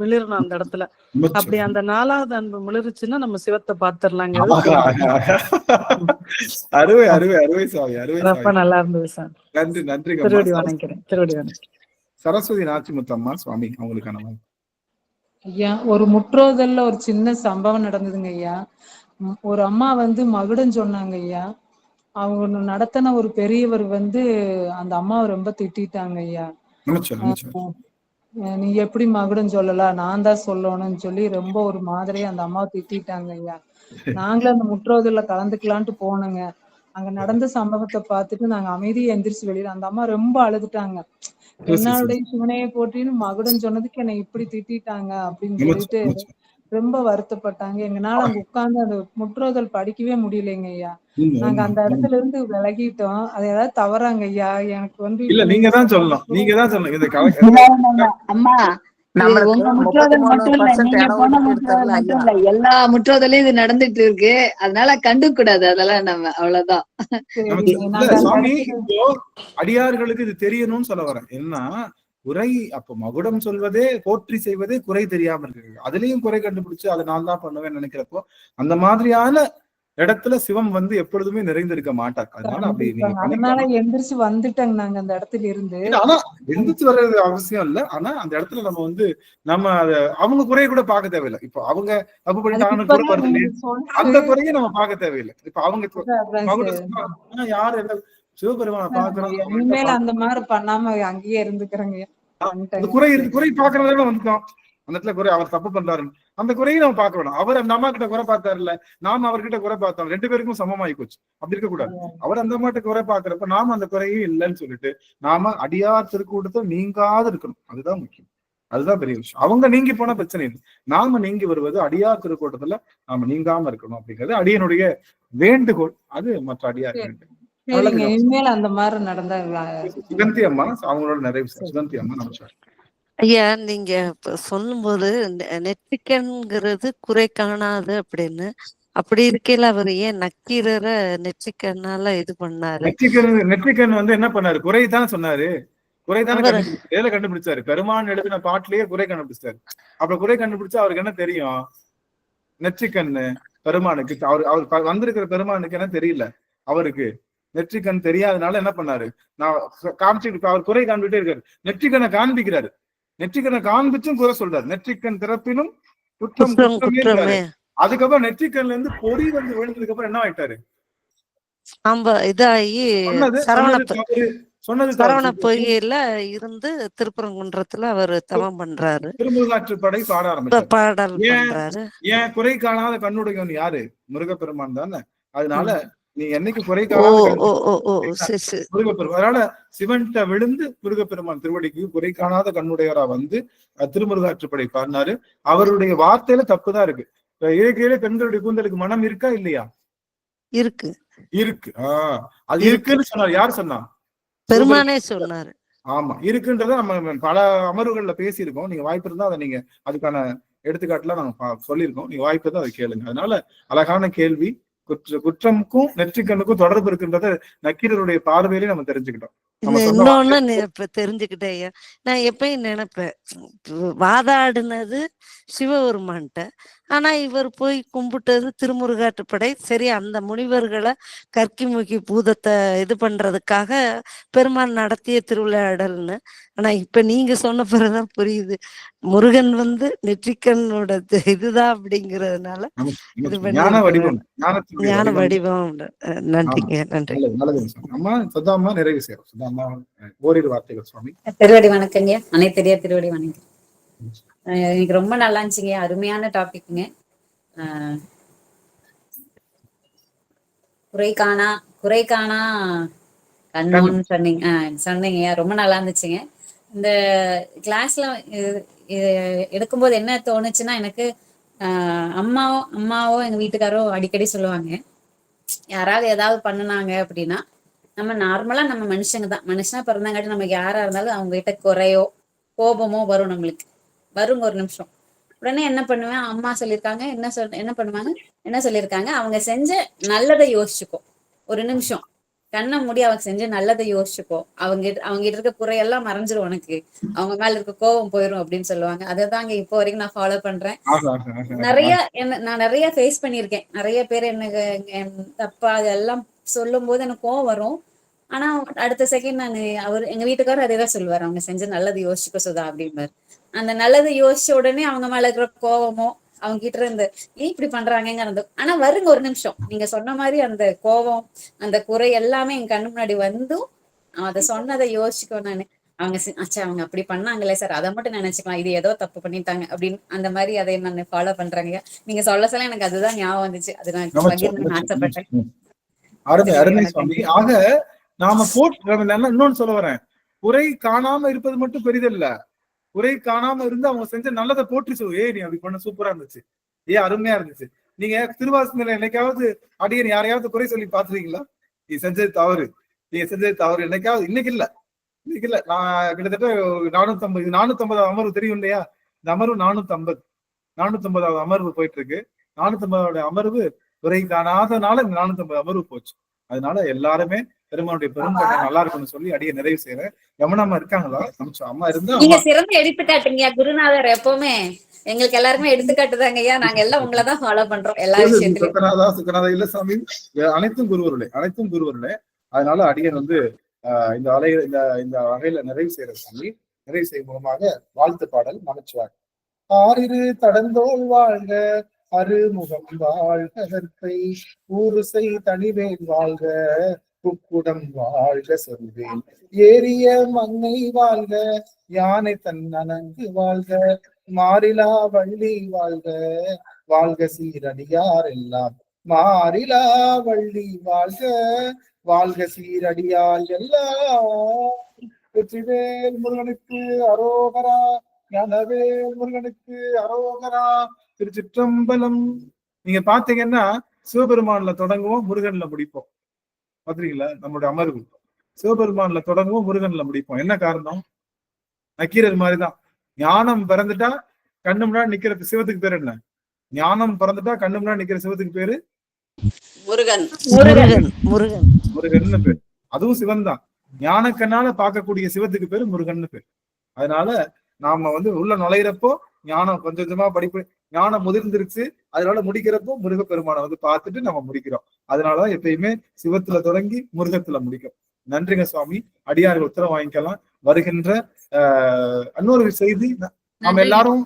மிளிரணும் அந்த இடத்துல. அப்படி அந்த 4வது அன்பு மிளிருச்சுன்னா நம்ம சிவத்தை பார்த்துடலாங்கிறது ரொம்ப நல்லா இருந்தது சார். நன்றி நன்றி. திருவடி வணங்கிறேன். சரஸ்வதி நாச்சிமுத்தம்மா சுவாமி அவங்களுக்கான ஐயா, ஒரு முற்றோதல்ல ஒரு சின்ன சம்பவம் நடந்ததுங்க ஐயா. ஒரு அம்மா வந்து மகுடம் சொன்னாங்க ஐயா. அவங்க நடத்தின ஒரு பெரியவர் வந்து அந்த அம்மாவை ரொம்ப திட்டாங்க ஐயா. நீ எப்படி மகுடம் சொல்லலாம், நான் தான் சொல்லணும்னு சொல்லி ரொம்ப ஒரு மாதிரியா அந்த அம்மாவை திட்டாங்க ஐயா. நாங்களும் அந்த முற்றோதல்ல கலந்துக்கலான்ட்டு போனோங்க. அங்க நடந்த சம்பவத்தை பார்த்துட்டு நாங்க அமைதியை எந்திரிச்சு வெளியில அந்த அம்மா ரொம்ப அழுதுட்டாங்க. என்னுடைய சிவனையை போற்றின்னு மகுடம் சொன்னதுக்கு என்னை இப்படி திட்டாங்க அப்படின்னு சொல்லிட்டு ரொம்ப வருத்தப்பட்டாங்க. எங்கனால அங்க உட்கார்ந்து அந்த முற்றோதல் படிக்கவே முடியலைங்க ஐயா. நாங்க அந்த இடத்துல இருந்து விலகிட்டோம். அது ஏதாவது தவறாங்க ஐயா? எனக்கு வந்து இல்ல, நீங்க தான் சொல்லணும். அம்மா உங்க முற்றோதல் மட்டும் இல்ல, நீங்க போன முற்றோதல் மட்டும் இல்ல, எல்லா முற்றோதலையும் இது நடந்துட்டு இருக்கு. அதனால கண்டுக்க கூடாது அதெல்லாம் நம்ம, அவ்வளவுதான். சுவாமி அடியார்களுக்கு இது தெரியணும்னு சொல்ல வரேன். என்ன குறை, அப்ப மகுடம் சொல்வதே போற்றி செய்வதே குறை தெரியாம இருக்கு. அதுலயும் குறை கண்டுபிடிச்சு அதை நான் தான் பண்ணுவேன்னு நினைக்கிறப்போ அந்த மாதிரியான இடத்துல சிவம் வந்து எப்பொழுதுமே நிறைந்திருக்க மாட்டார். அதனால எந்திரிச்சு வந்துட்டாங்க நாங்க அந்த இடத்துல இருந்து. ஆனா எந்திரிச்சு வர்றது அவசியம் இல்ல. ஆனா அந்த இடத்துல நம்ம வந்து நம்ம அவங்க குறைய கூட பார்க்க தேவையில்லை. இப்ப அவங்க தப்பு பண்ணிட்டாங்கன்னு அந்த குறைய நம்ம பார்க்க தேவையில்லை. இப்ப அவங்க யாரு என்ன சிவபெருமான பாக்குறோம். இனிமேல அந்த மாதிரி பண்ணாம அங்கேயே இருந்துக்கிறேங்க. அந்த குறை இருக்கு, குறை பாக்குறதுல வந்துட்டோம். அந்த இடத்துல குறை, அவர் தப்பு பண்றாருன்னு அந்த குறையும் நம்ம பார்க்க வேணும். அவர் அந்த அம்மா கிட்ட குறை பார்த்தாருல்ல, நாம அவர்கிட்ட குறை பார்த்தோம், 2 பேருக்கும் சமமாயி போச்சு. அப்படி இருக்க கூடாது. அவர் அந்த அம்மாட்ட குறை பாக்குறப்ப நாம அந்த குறையும் இல்லைன்னு சொல்லிட்டு நாம அடியார் திருக்கூட்டத்தை நீங்காது இருக்கணும். அதுதான் முக்கியம், அதுதான் பெரிய விஷயம். அவங்க நீங்கி போனா பிரச்சனை இல்லை, நாம நீங்கி வருவது அடியார் திருக்கூட்டத்துல நாம நீங்காம இருக்கணும் அப்படிங்கிறது அடியனுடைய வேண்டுகோள். அது மற்ற அடியார் இனிமேல் அந்த மாதிரி நடந்தா சுகந்தி அம்மா அவங்களோட நிறைவு. சுகந்தி அம்மா நமஸ்காரம். ஐயா, நீங்க சொல்லும்போது நெற்றிக்கண்ங்கிறது குறை காணாது அப்படின்னு, அப்படி இருக்கையில அவர் ஏன் நக்கீரரை நெற்றிக்கண்ணால இது பண்ணாரு? நெற்றிக்கண் வந்து என்ன பண்ணாரு? குறைதான் சொன்னாரு, குறைதானே கண்டுபிடிச்சாரு. பெருமான் எழுதின பாட்டிலேயே குறை கண்டுபிடிச்சாரு. அப்புறம் குறை கண்டுபிடிச்சா அவருக்கு என்ன தெரியும்? நெற்றிக்கண்ணு பெருமானுக்கு, அவர் வந்திருக்கிற பெருமானுக்கு என்ன தெரியல, அவருக்கு நெற்றிக்கண் தெரியாதனால என்ன பண்ணாரு? நான் காமிச்சுட்டு அவர் குறை காண்பிட்டே இருக்காரு. நெற்றிக்கண்ணை காண்பிக்கிறாரு, நெற்றிக்கண்ணை காண்பிச்சும் குறை சொல்றாரு. நெற்றிக்கண் திறப்பினும் குற்றம் குற்றமே. அதுக்கப்புறம் நெற்றிக்கண்ல இருந்து பொறி வந்து விழுந்ததுக்கு அப்புறம் என்ன ஆயிட்டாரு? இதாகி சரவண பொய்கையில இருந்து திருப்பரங்குன்றத்துல அவர் தவம் பண்றாரு, திருமுருகாற்றுப்படை பாட ஆரம்பிச்சாரு. பாடல் பண்றாரு. ஏன் குறை காணாத கண்ணுடையவன் யாரு? முருகப்பெருமான் தானே. அதனால நீ என்னைக்கு குறை காணாத முருகப்பெருமான், அதனால சிவன்கிட்ட விழுந்து முருகப்பெருமான் திருவடிக்கு குறை காணாத கண்ணுடையவரா வந்து திருமுருகாற்றுப்படை பாடினாரு. அவருடைய வார்த்தையில தப்புதான் இருக்கு. இயற்கையில பெண்களுடைய கூந்தலுக்கு மனம் இருக்கா இல்லையா? இருக்கு, இருக்கு. அது இருக்குன்னு சொன்னார். யார் சொன்னா? பெருமானே சொன்னாரு. ஆமா, இருக்குன்றத நம்ம பல அமர்வுகள்ல பேசியிருக்கோம். நீங்க வாய்ப்பு இருந்தா அதை நீங்க அதுக்கான எடுத்துக்காட்டுல நாங்க சொல்லியிருக்கோம். நீங்க வாய்ப்பு இருந்தா அதை கேளுங்க. அதனால அழகான கேள்வி. குற்றமுக்கும் நெற்றிக்கண்ணுக்கும் தொடர்பு இருக்குன்றத நக்கீரருடைய பார்வையிலே நம்ம தெரிஞ்சுக்கிட்டோம். இன்னொன்னு இப்ப தெரிஞ்சுக்கிட்டேன். நான் எப்பயும் நினைப்பேன், வாதாடினது சிவபெருமான்ட்ட, ஆனா இவர் போய் கும்பிட்டது திருமுருகாற்றுப்படை. சரி, அந்த முனிவர்களை கற்கி முக்கி பூதத்தை இது பண்றதுக்காக பெருமான் நடத்திய திருவிளையாடல்னு. ஆனா இப்ப நீங்க சொன்ன பிறகுதான் புரியுது, முருகன் வந்து நெற்றிக்கண்ணோட இதுதான் அப்படிங்கிறதுனால இது ஞான வடிவம். நன்றிங்க, நன்றி. அம்மா சதாமா நிறைவு செய்யறோம். சதாமா ஓரிரு வார்த்தைகள் சுவாமி. திருவடி வணக்கங்க. அனைத்து திருவடி வணக்கம். எனக்கு ரொம்ப நல்லா இருந்துச்சுங்க, அருமையான டாபிக்ங்க. குறை காணா கண்ணோன்னு சொன்னீங்க, ரொம்ப நல்லா இருந்துச்சுங்க. இந்த கிளாஸ்ல எடுக்கும்போது என்ன தோணுச்சுன்னா, எனக்கு அம்மாவோ எங்க வீட்டுக்காரோ அடிக்கடி சொல்லுவாங்க, யாராவது ஏதாவது பண்ணுனாங்க அப்படின்னா, நம்ம நார்மலா நம்ம மனுஷங்க தான், மனுஷனா பிறந்தாங்காட்டி நமக்கு யாரா இருந்தாலும் அவங்க கிட்ட குறையோ கோபமோ வரும், நம்மளுக்கு வரும் ஒரு நிமிஷம். உடனே என்ன பண்ணுவேன், அம்மா சொல்லியிருக்காங்க, என்ன சொல்லியிருக்காங்க, அவங்க செஞ்ச நல்லதை யோசிச்சுக்கோ, ஒரு நிமிஷம் கண்ணை மூடி அவங்க செஞ்ச நல்லதை யோசிச்சுக்கோ, அவங்க இருக்க குறையெல்லாம் மறைஞ்சிரும், உனக்கு அவங்க மேல இருக்க கோபம் போயிரும் அப்படின்னு சொல்லுவாங்க. அதைதாங்க இப்போ வரைக்கும் நான் ஃபாலோ பண்றேன். நான் நிறைய ஃபேஸ் பண்ணியிருக்கேன். நிறைய பேர் எனக்கு தப்பா அதெல்லாம் சொல்லும் போது எனக்கு கோவம் வரும். ஆனா அடுத்த செகண்ட் எங்க வீட்டுக்காரர் அதேதான் சொல்லுவாரு, அவங்க செஞ்ச நல்லது யோசிச்சுக்க சுதா அப்படின்பாரு. அந்த நல்லது யோசிச்ச உடனே அவங்க மேல இருக்கிற கோவமோ அவங்க கிட்ட இருந்து இப்படி பண்றாங்க, ஆனா வருங்க ஒரு நிமிஷம், நீங்க சொன்ன மாதிரி அந்த கோபம் அந்த குறை எல்லாமே என் கண்ணு முன்னாடி வந்தும் அதை சொன்னதை யோசிச்சுக்கோ. நானு அவங்க அப்படி பண்ணாங்களே சார், அதை மட்டும் நினைச்சுக்கலாம், இது ஏதோ தப்பு பண்ணிட்டாங்க அப்படின்னு அந்த மாதிரி அதை நான் ஃபாலோ பண்றேங்க. நீங்க சொல்ல எனக்கு அதுதான் ஞாபகம் வந்துச்சு, அது நான் பகிர்ந்து ஆசைப்பட்டேன். அருமை சுவாமி. ஆக நாம இன்னொன்னு சொல்ல வரேன், குறை காணாம இருப்பது மட்டும் பெரிதல்ல, குறை காணாம இருந்து அவங்க செஞ்ச நல்லதை போற்றி சொல்லுவோம். நீ அப்படி பண்ண சூப்பரா இருந்துச்சு, அருமையா இருந்துச்சு. நீங்க திருவாசகத்துல என்னைக்காவது அடியன் யாரையாவது குறை சொல்லி பாத்துருக்கீங்களா? நீ செஞ்சது தவறு, நீங்க செஞ்சது தவறு என்னைக்காவது? இன்னைக்கு இல்ல. நான் கிட்டத்தட்ட 450 அமர்வு தெரியும் இல்லையா? இந்த அமர்வு 450வது அமர்வு போயிட்டு இருக்கு. 450வது அமர்வு குறை காணாதனால இந்த 450 அமர்வு போச்சு. அதனால எல்லாருமே பெருமானுடைய பெரும்படை நல்லா இருக்கும்னு சொல்லி அடிய நிறைவு செய்யறேன். யமுனாமா இருக்காங்களா? அம்மா இருந்தா நீங்க சிறந்த எடுத்துக்காட்டுங்க குருநாதர். எப்பவுமே எங்களுக்கு எல்லாருமே எடுத்துக்காட்டுதாங்க ஐயா. நாங்க எல்லாம் உங்களதான் ஃபாலோ பண்றோம் எல்லா விஷயத்திலும். சுக்கநாதா இல்ல சாமி, அனைத்தும் குருவருளே. அதனால அடியன் வந்து இந்த வகையில நிறைவு செய்யற சாமி. நிறைவு செய்யும் மூலமாக வாழ்த்து பாடல் நமச்சிவாய். ஆறிரு தடந்தோள் வாழ்க, அருமுகம் வாழ்க, கற்பை ஊருசை தனிவேல் வாழ்க, புக்குடம் வாழ்க சொல்வேன். ஏறிய மங்கை வாழ்க, யானை தன் அணங்கு வாழ்க, மாறிலா வள்ளி வாழ்க, வாழ்க சீரடியார் எல்லாம். மாறிலா வள்ளி வாழ்க, வாழ்க சீரடியார் எல்லாம். வெற்றிவேல் முருகனுக்கு அரோகரா, ஞானவேல் முருகனுக்கு அரோகரா. திருச்சிற்றம்பலம். நீங்க பாத்தீங்கன்னா சிவபெருமான்ல தொடங்குவோம், முருகன்ல முடிப்போம். பாத்தீங்களா? நம்மளுடைய அமர்வு சிவபெருமான்ல தொடங்குவோம், முருகன்ல முடிப்போம். என்ன காரணம்? நக்கீரர் மாதிரிதான். ஞானம் பிறந்துட்டா கண்ணு முன்னாடி நிக்கிற சிவத்துக்கு பேர் என்ன? ஞானம் பிறந்துட்டா கண்ணு முன்னாடி நிக்கிற சிவத்துக்கு பேரு முருகன். முருகன். முருகன். முருகன் பேர். அதுவும் சிவன் தான். ஞானக்கண்ணால பார்க்கக்கூடிய சிவத்துக்கு பேரு முருகன் பேர். அதனால நாம உள்ள நுழையிறப்போ ஞானம் கொஞ்சம் கொஞ்சமா படிப்பு, ஞானம் முதிர்ந்துருச்சு, அதனால முடிக்கிறப்போ முருகப்பெருமானை பார்த்துட்டு நம்ம முடிக்கிறோம். அதனாலதான் எப்பயுமே சிவத்துல தொடங்கி முருகத்துல முடிக்கும். நன்றிங்க சுவாமி. அடியார்கள் உத்தரவு வாங்கிக்கலாம். வருகின்ற இன்னொரு செய்தி, நம்ம எல்லாரும்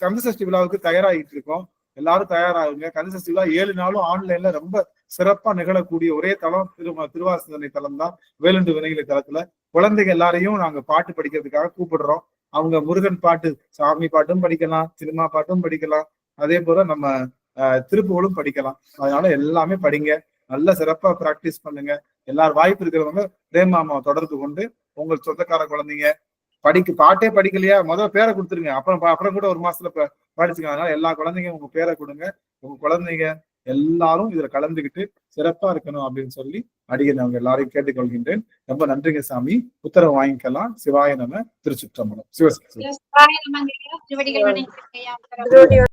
கந்தசஷ்டி விழாவுக்கு தயாராகிட்டு இருக்கோம். எல்லாரும் தயாராகுங்க. கந்தசஷ்டி விழா 7 நாளும் ஆன்லைன்ல ரொம்ப சிறப்பா நிகழக்கூடிய ஒரே தளம் திருவாசனை தளம் தான், வேலுண்டு வினைகளை தளத்துல. குழந்தைங்க எல்லாரையும் நாங்க பாட்டு படிக்கிறதுக்காக கூப்பிடுறோம். அவங்க முருகன் பாட்டு, சாமி பாட்டும் படிக்கலாம், சினிமா பாட்டும் படிக்கலாம், அதே போல நம்ம திருப்புகளும் படிக்கலாம். அதனால எல்லாமே படிங்க, நல்ல சிறப்பா பிராக்டிஸ் பண்ணுங்க. எல்லாரும் வாய்ப்பு இருக்கிறவங்க பிரேமாமாவை தொடர்பு கொண்டு உங்கள் சொந்தக்கார குழந்தைங்க பாட்டே படிக்கலையா, முதல்ல பேரை கொடுத்துருங்க. அப்புறம் கூட ஒரு மாசத்துல படிச்சுங்க. அதனால எல்லா குழந்தைங்க உங்க பேரை கொடுங்க. உங்க குழந்தைங்க எல்லாரும் இதுல கலந்துகிட்டு சிறப்பா இருக்கணும் அப்படின்னு சொல்லி அடியேன் அவங்க எல்லாரையும் கேட்டுக்கொள்கின்றேன். ரொம்ப நன்றிங்க சாமி. உத்தரவு வாங்கிக்கலாம். சிவாய நம. திருச்சிற்றம்பலம். சிவ